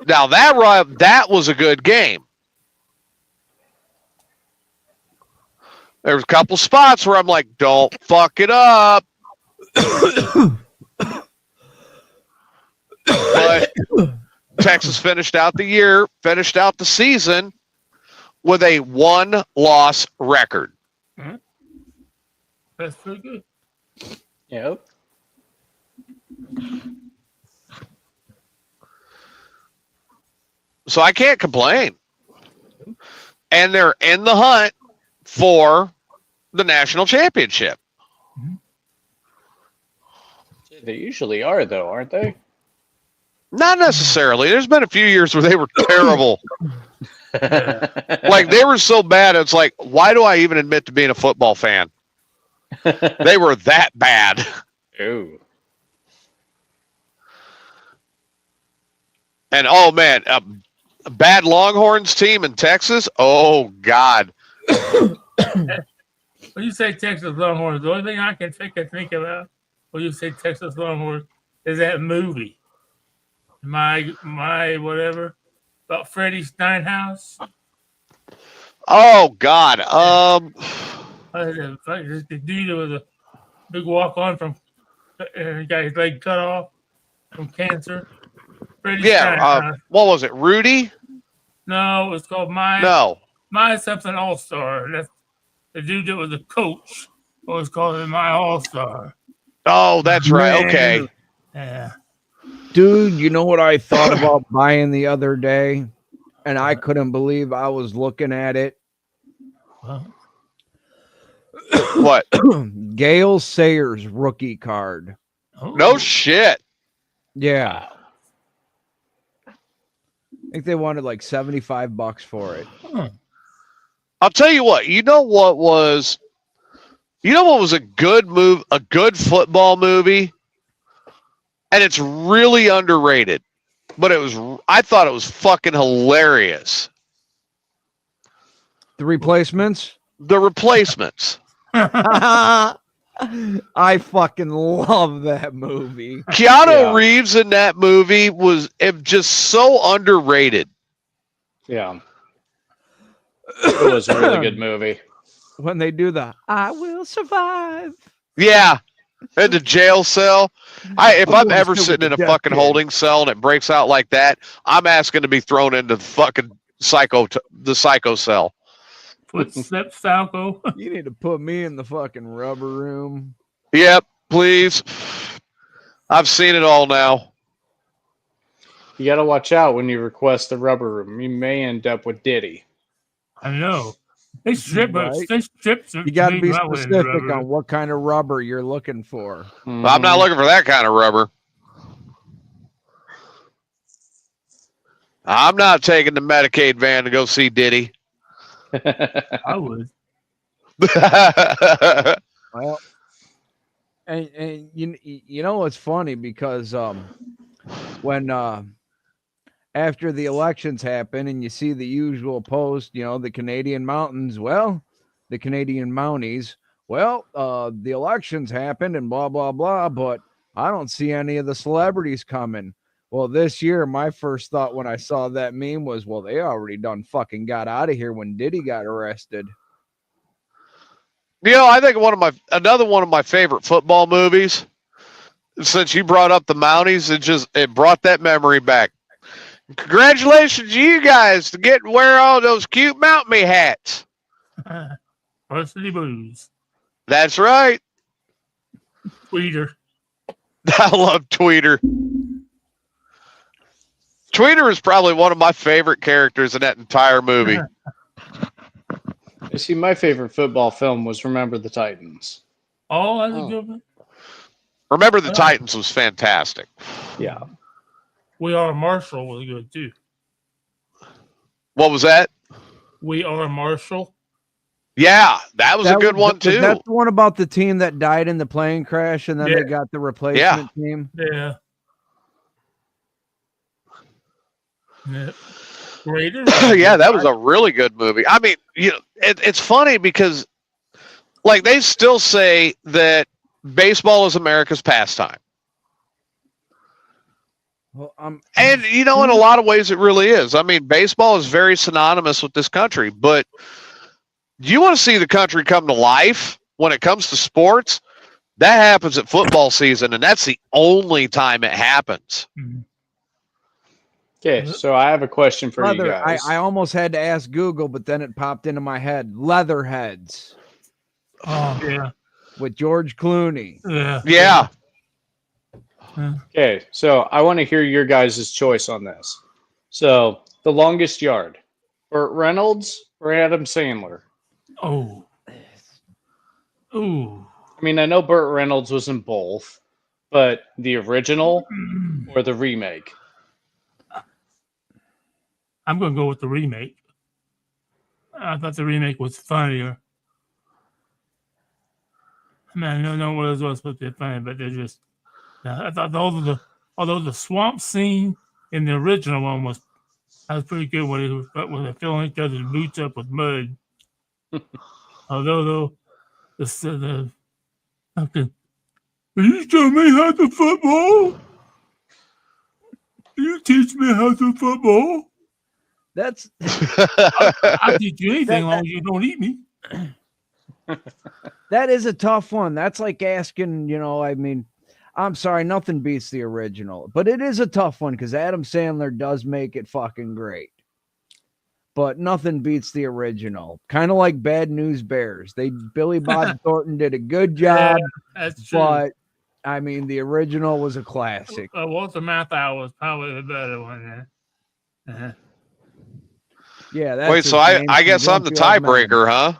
Now that was a good game. There was a couple spots where I'm like, don't fuck it up. But Texas finished out the season with a 1-loss record. Mm-hmm. That's pretty good. Yep. So I can't complain. And they're in the hunt for the national championship. They usually are, though, aren't they? Not necessarily. There's been a few years where they were terrible. Like, they were so bad, it's like, why do I even admit to being a football fan? They were that bad. Ooh. And, oh, man, a bad Longhorns team in Texas? Oh, God. When you say Texas Longhorns, the only thing I can think about when you say Texas Longhorns is that movie. My whatever about Freddie Steinhaus. Oh God. The dude that was a big walk on from got his leg cut off from cancer. Freddie Steinhaus. What was it? Rudy? No, it was called My Something All Star. That's the dude that was a coach. Was called My All Star. Oh, that's right. Okay. Yeah. Dude, you know what I thought about buying the other day? And I couldn't believe I was looking at it. What? Gale Sayers rookie card. Oh. No shit. Yeah. I think they wanted like $75 for it. Huh. I'll tell you what. You know what was a good football movie? And it's really underrated. But I thought it was fucking hilarious. The Replacements? The Replacements. I fucking love that movie. Keanu Reeves in that movie was just so underrated. Yeah. It was a really good movie. When they do the I will survive. Yeah. In the jail cell. If I'm ever sitting in a fucking holding cell and it breaks out like that, I'm asking to be thrown into the fucking psycho cell. Footsteps, Falco. You need to put me in the fucking rubber room. Yep, please. I've seen it all now. You got to watch out when you request the rubber room. You may end up with Diddy. I know. They strip us. Right. They strip. You got to be tomato out with specific rubber. on what kind of rubber you're looking for. Mhm. I'm not looking for that kind of rubber. I'm not taking the Medicaid van to go see Diddy. I would. Well, and you know what's funny, because when after the elections happen and you see the usual post, the Canadian mountains, well, the Canadian Mounties, well, the elections happened and blah blah blah, but I don't see any of the celebrities coming. Well, this year, my first thought when I saw that meme was, well, they already done fucking got out of here when Diddy got arrested. I think another one of my favorite football movies. Since you brought up the Mounties, it brought that memory back. Congratulations, you guys, to wear all those cute Mount Me hats. Varsity Blues. That's right. Tweeter. I love Tweeter. Tweeter is probably one of my favorite characters in that entire movie. See, my favorite football film was Remember the Titans. Oh, that's a good one. Remember the Titans was fantastic. Yeah. We Are Marshall was good too. What was that? We Are Marshall. Yeah, that was a good one too. That's the one about the team that died in the plane crash, and then they got the replacement team. Yeah. Yeah. Yeah, that was a really good movie. I mean, it's funny because, like, they still say that baseball is America's pastime. Well, and, in a lot of ways it really is. I mean, baseball is very synonymous with this country, but you want to see the country come to life when it comes to sports? That happens at football season, and that's the only time it happens. Okay, so I have a question for you Leather, guys. I almost had to ask Google, but then it popped into my head. Leatherheads. Oh, yeah. With George Clooney. Yeah. Okay, so I want to hear your guys' choice on this. So, The Longest Yard, Burt Reynolds or Adam Sandler? Oh. Ooh. I mean, I know Burt Reynolds was in both, but the original or the remake? I'm going to go with the remake. I thought the remake was funnier. I mean, I don't know what it was supposed to be funny, but they're just. I thought although the swamp scene in the original one was pretty good when they're filling each other's boots up with mud. Although the okay, will you show me how to football? Will you teach me how to football? That's I'll teach you anything as long as you don't eat me. That is a tough one. That's like asking, I mean, I'm sorry, nothing beats the original, but it is a tough one because Adam Sandler does make it fucking great. But nothing beats the original. Kind of like Bad News Bears. Billy Bob Thornton did a good job. Yeah, that's true. But I mean, the original was a classic. Walter Matthau was probably the better one. Yeah. That's Wait, so I guess I'm the tiebreaker, huh?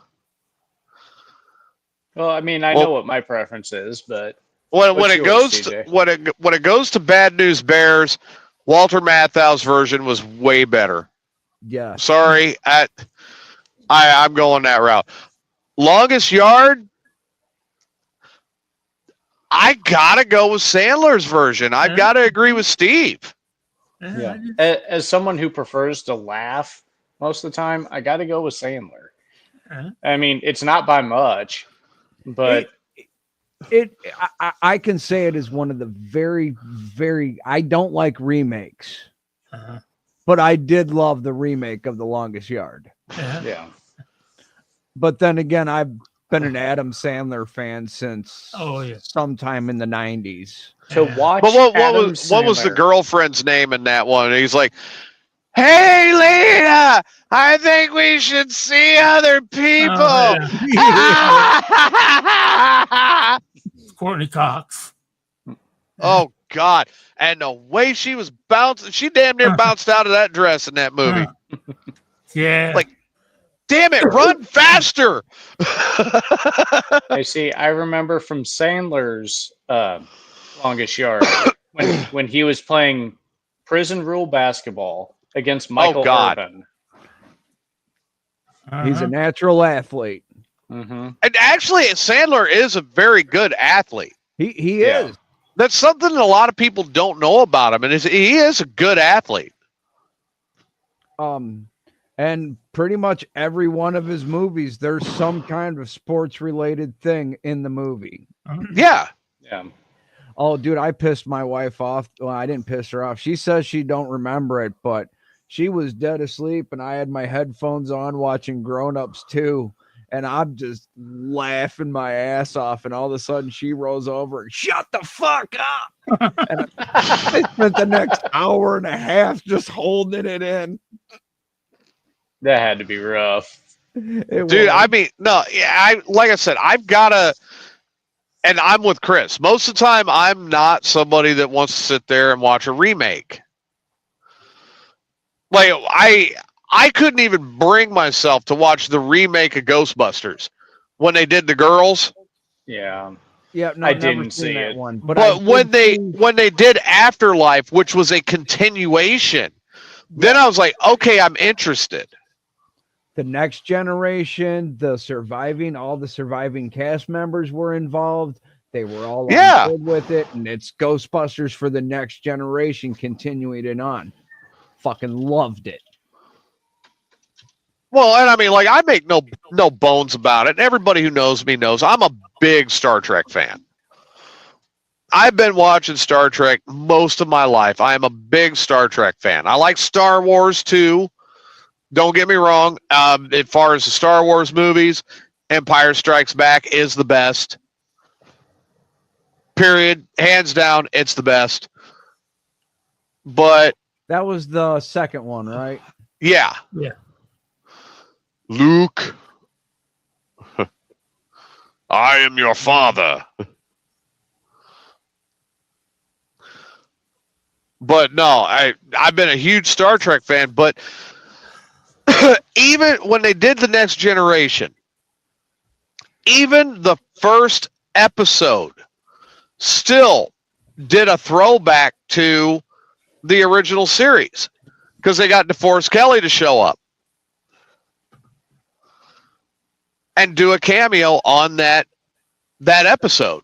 Well, I mean, I know what my preference is, but when it goes to Bad News Bears, Walter Matthau's version was way better. Yeah. Sorry, I'm going that route. Longest Yard, I gotta go with Sandler's version. I've got to agree with Steve. Yeah. As someone who prefers to laugh most of the time, I got to go with Sandler. I mean, it's not by much, but I can say it is one of the very, very. I don't like remakes, but I did love the remake of The Longest Yard. Yeah. But then again, I've been an Adam Sandler fan since sometime in the 90s. To watch, but what was the girlfriend's name in that one? He's like, "Hey, Lena, I think we should see other people." Courtney Cox. Oh God! And the way she was bouncing, she damn near bounced out of that dress in that movie. Yeah. Like, damn it, run faster. I see. I remember from Sandler's Longest Yard when he was playing prison rule basketball against Michael God. Irvin. He's a natural athlete. Mm-hmm. And actually, Sandler is a very good athlete. He Yeah. is. That's something that a lot of people don't know about him, and he is a good athlete. And pretty much every one of his movies, there's some kind of sports related thing in the movie. Yeah. Yeah. Oh, dude, I pissed my wife off. Well, I didn't piss her off. She says she don't remember it, but she was dead asleep, and I had my headphones on watching Grown Ups 2, and I'm just laughing my ass off, and all of a sudden she rolls over and shut the fuck up. And I spent the next hour and a half just holding it in. That had to be rough. It Dude, was. I mean, no, yeah, like I said, I've got to, and I'm with Chris. Most of the time, I'm not somebody that wants to sit there and watch a remake. Like, I couldn't even bring myself to watch the remake of Ghostbusters when they did the girls. Yeah. Yeah, no, I I've never didn't seen see that it. one. But I when did they did Afterlife, which was a continuation, then I was like, okay, I'm interested. The Next Generation, all the surviving cast members were involved. They were all on board with it, and it's Ghostbusters for the Next Generation, continuing it on. Fucking loved it. Well, and I mean, like, I make no bones about it. Everybody who knows me knows I'm a big Star Trek fan. I've been watching Star Trek most of my life. I am a big Star Trek fan. I like Star Wars too. Don't get me wrong. As far as the Star Wars movies, Empire Strikes Back is the best. Period. Hands down, it's the best. But that was the second one, right? Yeah. Yeah. Luke, I am your father. But no, I've been a huge Star Trek fan, but even when they did the Next Generation, even the first episode still did a throwback to the original series because they got DeForest Kelly to show up and do a cameo on that episode.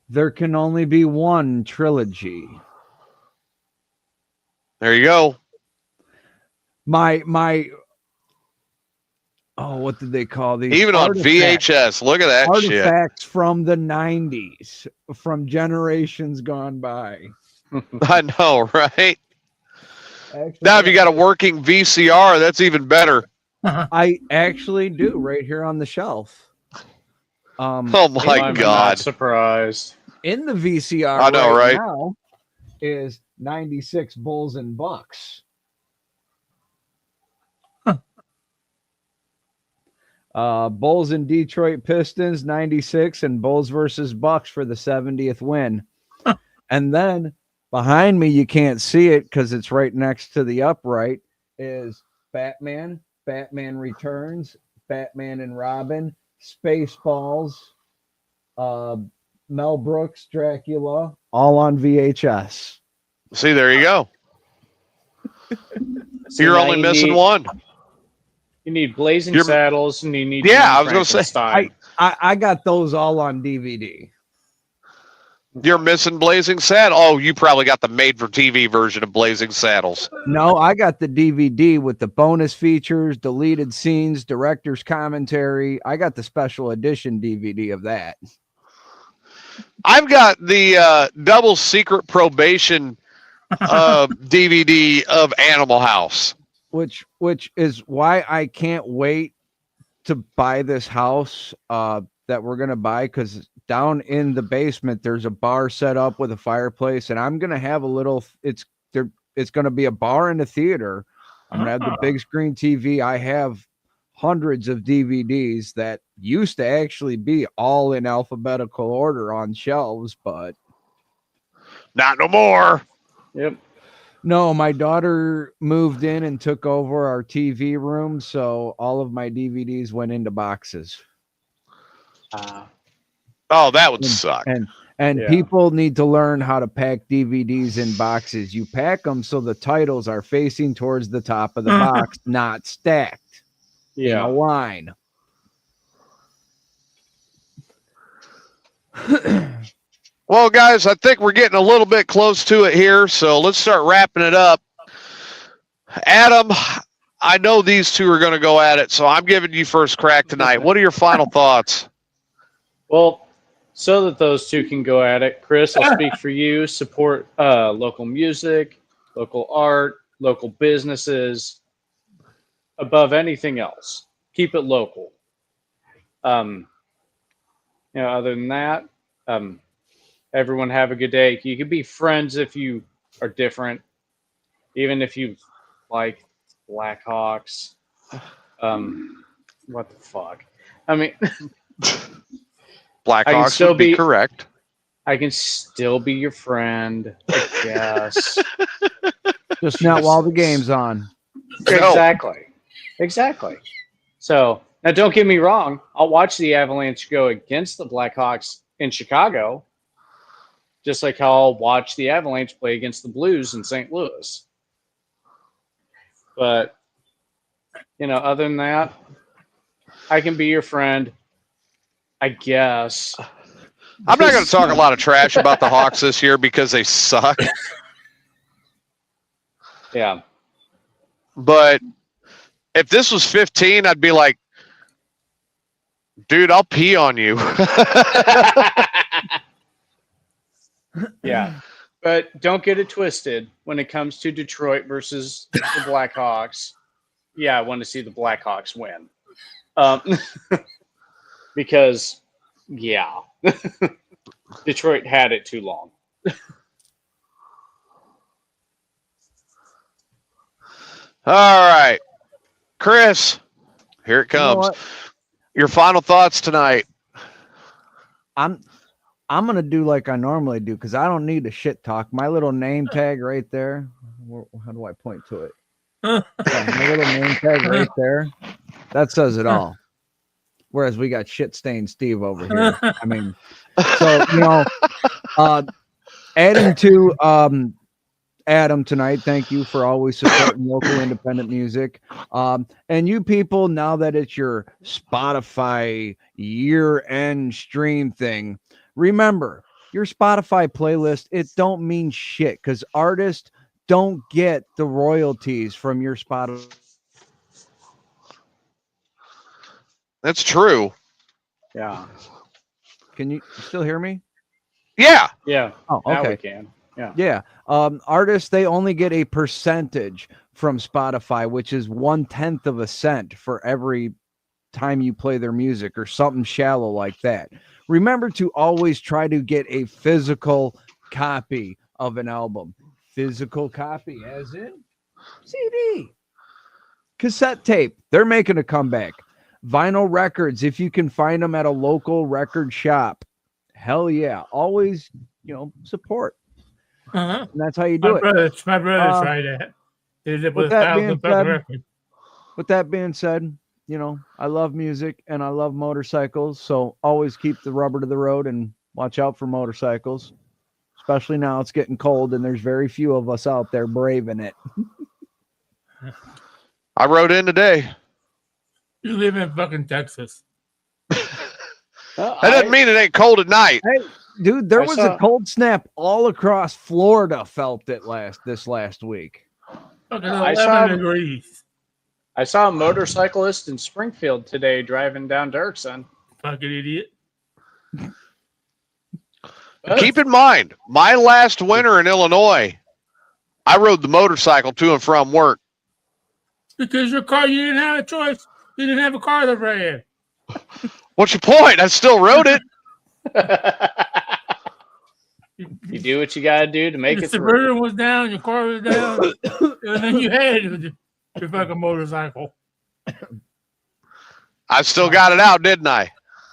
There can only be one trilogy. There you go. My what did they call these? Even on VHS. Look at that artifacts from the 90s, from generations gone by. I know, right? Actually, now, if you got a working VCR, that's even better. I actually do right here on the shelf. Oh my I'm God! Not surprised. In the VCR, I know, right? now is 96 Bulls and Bucks. Bulls and Detroit Pistons 96 and Bulls versus Bucks for the 70th win. And then behind me, you can't see it because it's right next to the upright, is Batman, Batman Returns, Batman and Robin, Spaceballs, Mel Brooks, Dracula, all on VHS. See, there you go. So You're only missing one. You need Blazing Saddles, and you need I was going to say I got those all on DVD. You're missing Blazing Saddles. Oh, you probably got the made-for-TV version of Blazing Saddles. No, I got the DVD with the bonus features, deleted scenes, director's commentary. I got the special edition DVD of that. I've got the double secret probation DVD of Animal House. Which is why I can't wait to buy this house that we're gonna buy, because down in the basement there's a bar set up with a fireplace, and I'm gonna have a little. It's gonna be a bar and a theater. I'm gonna have the big screen TV. I have hundreds of DVDs that used to actually be all in alphabetical order on shelves, but not no more. Yep. No, my daughter moved in and took over our TV room, so all of my DVDs went into boxes. Oh, that would suck. And people need to learn how to pack DVDs in boxes. You pack them so the titles are facing towards the top of the box, not stacked in a line. Well, guys, I think we're getting a little bit close to it here, so let's start wrapping it up. Adam, I know these two are going to go at it, so I'm giving you first crack tonight. What are your final thoughts? Well, so that those two can go at it, Chris, I'll speak for you. Support local music, local art, local businesses, above anything else. Keep it local. Other than that, everyone have a good day. You can be friends if you are different, even if you like Blackhawks. What the fuck? I mean, Blackhawks would be correct. I can still be your friend, I guess. Just not while the game's on. Exactly. So now, don't get me wrong. I'll watch the Avalanche go against the Blackhawks in Chicago, just like how I'll watch the Avalanche play against the Blues in St. Louis. But, other than that, I can be your friend, I guess. I'm not going to talk a lot of trash about the Hawks this year because they suck. Yeah. But if this was 15, I'd be like, dude, I'll pee on you. Yeah. But don't get it twisted when it comes to Detroit versus the Blackhawks. Yeah, I want to see the Blackhawks win. Because, yeah, Detroit had it too long. All right. Chris, here it comes. Your final thoughts tonight. I'm going to do like I normally do because I don't need to shit talk. My little name tag right there. How do I point to it? Yeah, my little name tag right there. That says it all. Whereas we got shit stained Steve over here. I mean, so, adding to Adam tonight, thank you for always supporting local independent music. And you people, now that it's your Spotify year-end stream thing, remember, your Spotify playlist, it don't mean shit because artists don't get the royalties from your Spotify. That's true. Yeah. Can you still hear me? Yeah. Yeah. Oh, okay. Now we can. Yeah. Yeah. Artists, they only get a percentage from Spotify, which is 1/10 of a cent for every time you play their music or something shallow like that. Remember to always try to get a physical copy of an album. Physical copy, as in CD. Cassette tape. They're making a comeback. Vinyl records, if you can find them at a local record shop. Hell yeah. Always, support. And that's how you do it. My brother tried that. Did it with $1,000 record. With that being said, I love music and I love motorcycles. So always keep the rubber to the road and watch out for motorcycles. Especially now it's getting cold and there's very few of us out there braving it. I rode in today. You live in fucking Texas. That doesn't mean it ain't cold at night. Hey, dude, there was a cold snap all across Florida. Felt it this last week. Fucking 11 degrees. I saw a motorcyclist in Springfield today driving down Dirksen. Fucking idiot. Keep in mind, my last winter in Illinois, I rode the motorcycle to and from work. Because your car, you didn't have a choice. You didn't have a car that ran. What's your point? I still rode it. You do what you got to do to make it through. The Suburban was down, your car was down, and then you had your fucking motorcycle. I still got it out, didn't I?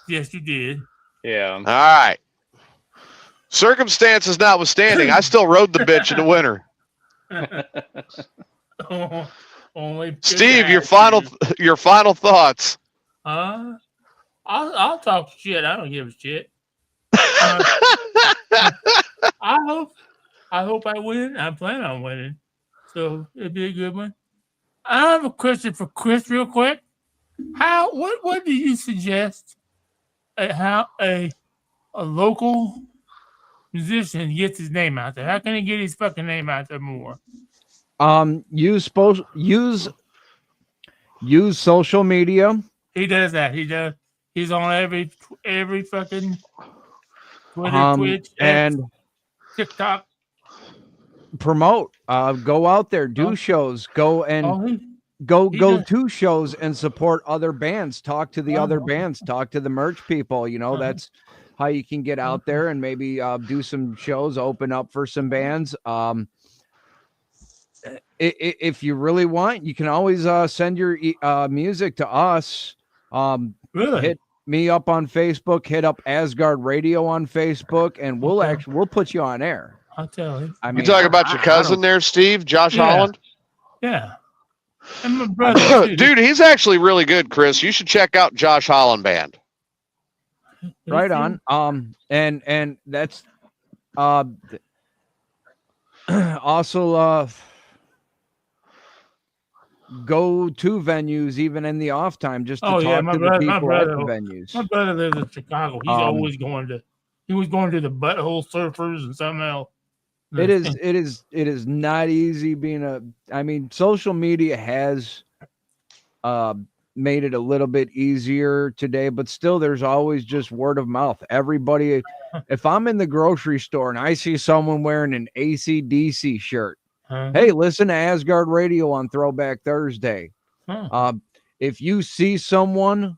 Yes, you did. Yeah. All right. Circumstances notwithstanding, I still rode the bitch in the winter. Only Steve, your final thoughts. I'll talk shit. I don't give a shit. I hope I win. I plan on winning, so it'd be a good one. I have a question for Chris, real quick. What do you suggest? How a local musician gets his name out there? How can he get his fucking name out there more? Use social media. He does that. He does. He's on every fucking Twitter, Twitch, and TikTok. Promote. Go out there, do shows. Go to shows and support other bands. Talk to the other bands. Talk to the merch people. You know, that's how you can get out there and maybe do some shows. Open up for some bands. If you really want, you can always send your music to us. Really? Hit me up on Facebook. Hit up Asgard Radio on Facebook, and we'll put you on air. I'll tell you. You talk about your cousin there, Steve, Josh Holland? Yeah. And my brother, too. Dude, he's actually really good, Chris. You should check out Josh Holland Band. Right on. And that's also go to venues even in the off time just to talk to the people at the venues. My brother lives in Chicago. He's always going to. He was going to the Butthole Surfers and something else. It is not easy being social media has made it a little bit easier today, but still there's always just word of mouth. Everybody, if I'm in the grocery store and I see someone wearing an AC/DC shirt, hey, listen to Asgard Radio on Throwback Thursday. If you see someone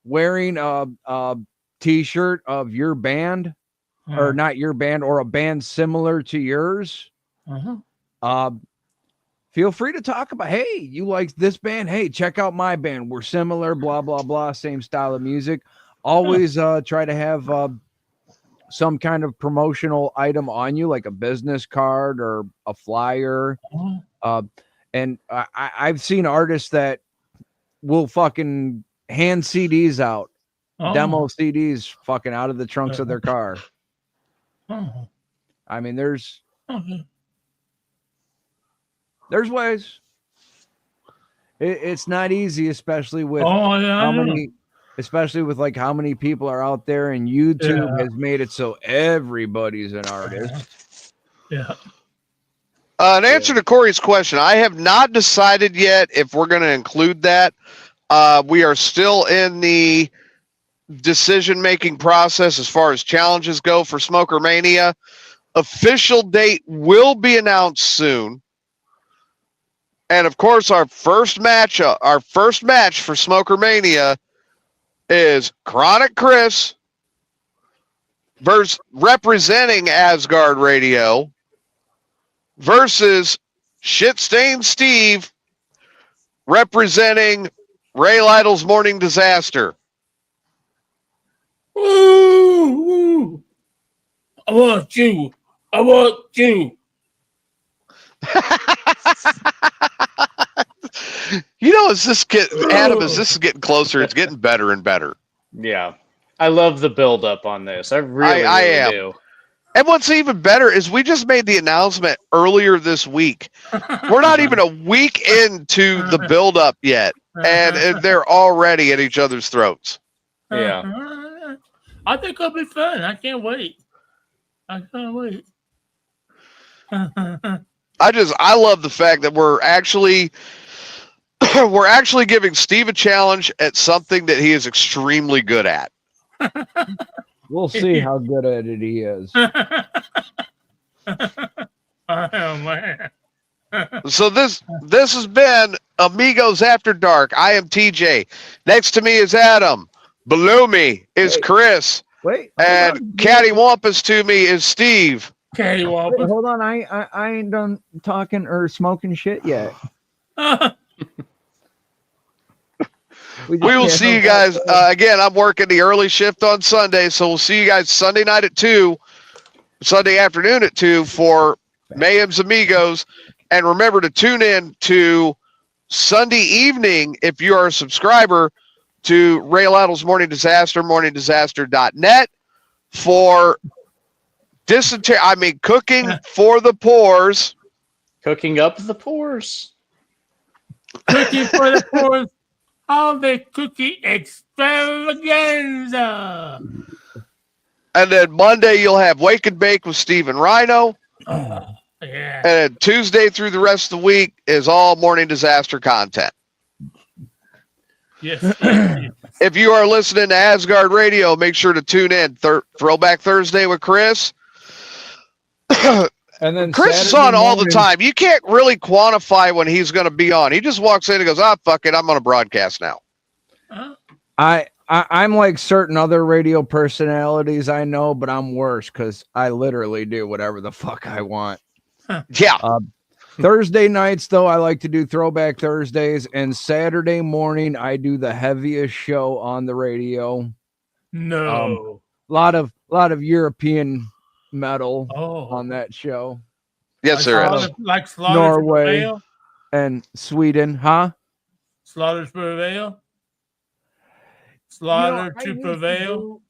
wearing a T-shirt of your band, or not your band, or a band similar to yours, feel free to talk about, hey, you like this band? Hey, check out my band. We're similar, blah, blah, blah, same style of music. Always try to have some kind of promotional item on you, like a business card or a flyer. And I've seen artists that will fucking hand CDs out, demo CDs fucking out of the trunks of their car. I mean, there's ways. It's not easy, especially with how many people are out there, and YouTube has made it so everybody's an artist. Yeah. In answer to Corey's question, I have not decided yet if we're going to include that. We are still in the decision-making process as far as challenges go for Smoker Mania. Official date will be announced soon. And of course, our first match for Smoker Mania is Chronic Chris representing Asgard Radio versus Shitstained Steve representing Ray Lytle's Morning Disaster. Ooh. I want you. You know, as this is getting closer, it's getting better and better. Yeah. I love the build up on this. I really do. And what's even better is we just made the announcement earlier this week. We're not even a week into the build up yet, and they're already at each other's throats. Yeah. I think it'll be fun. I can't wait. I love the fact that we're actually giving Steve a challenge at something that he is extremely good at. We'll see how good at it he is. Oh man. So this has been Amigos After Dark. I am TJ. Next to me is Adam. Below me is Chris. And cattywampus to me is Steve. Cattywampus. Hold on, I ain't done talking or smoking shit yet. We will see you guys again. I'm working the early shift on Sunday, so we'll see you guys Sunday afternoon at 2 for Mayhem's Amigos. And remember to tune in to Sunday evening, if you are a subscriber, to Ray Lytle's Morning Disaster, morningdisaster.net for cooking for the pores. Cooking up the pores. Cooking for the pores. All the cookie extravaganza. And then Monday, you'll have Wake and Bake with Steve and Rhino. Yeah. And then Tuesday through the rest of the week is all Morning Disaster content. Yes. If you are listening to Asgard Radio, make sure to tune in. Throwback Thursday with Chris. And then Chris is on all the time. You can't really quantify when he's going to be on. He just walks in and goes, fuck it, I'm on a broadcast now. I'm like certain other radio personalities I know, but I'm worse because I literally do whatever the fuck I want. Yeah. Thursday nights, though, I like to do Throwback Thursdays, and Saturday morning I do the heaviest show on the radio. No. A lot of European metal on that show. Yes, there is. Like Slaughter Norway Prevail? and Sweden, huh? Slaughter to Prevail? Slaughter to Prevail?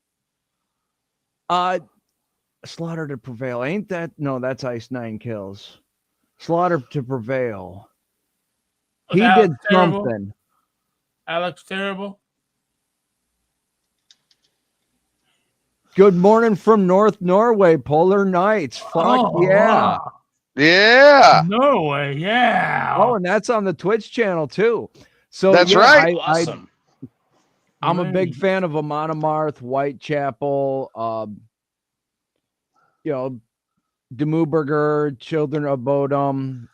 Slaughter to Prevail. Ain't that? No, that's Ice Nine Kills. Slaughter to Prevail. He did something. Alex Terrible? Good morning from North Norway, Polar Nights. Fuck yeah. Wow. Yeah. Norway, yeah. Oh, and that's on the Twitch channel too. So that's right. Awesome. I'm a big fan of Amon Amarth, Whitechapel, Demuberger, Children of Bodom,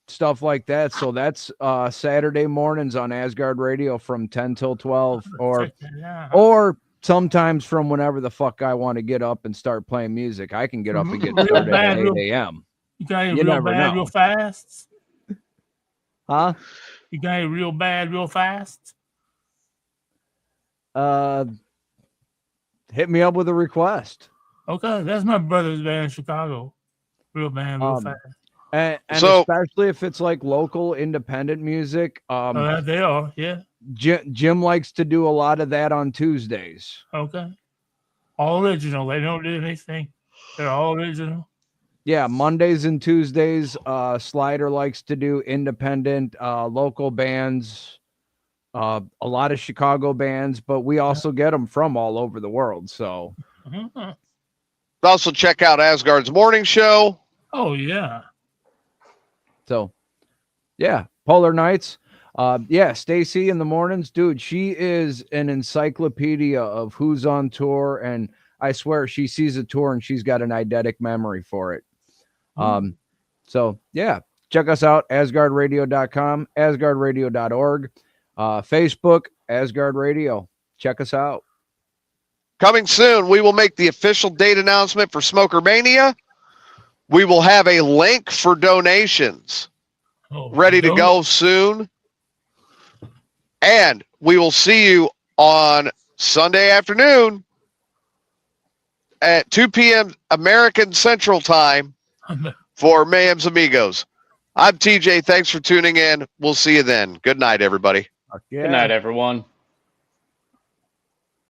stuff like that. So that's Saturday mornings on Asgard Radio from 10 till 12, or sometimes from whenever the fuck I want to get up and start playing music. I can get up and get started at 8 a.m. You got it real bad, real fast? Huh? You got it real bad, real fast? Hit me up with a request. Okay, that's my brother's band in Chicago. Real band, real fast. And especially if it's like local independent music. They are, yeah. Jim likes to do a lot of that on Tuesdays. Okay. All original. They don't do anything. They're all original. Yeah, Mondays and Tuesdays, Slider likes to do independent local bands, a lot of Chicago bands, but we also get them from all over the world. So also check out Asgard's morning show. Oh, yeah. So, yeah, Polar Nights. Stacy in the mornings, dude, she is an encyclopedia of who's on tour, and I swear she sees a tour and she's got an eidetic memory for it. So yeah, check us out, asgardradio.com, asgardradio.org, Facebook, Asgard Radio. Check us out. Coming soon, we will make the official date announcement for Smoker Mania. We will have a link for donations ready to go soon. And we will see you on Sunday afternoon at 2 p.m. American Central Time for Mayhem's Amigos. I'm TJ. Thanks for tuning in. We'll see you then. Good night, everybody. Good night, everyone.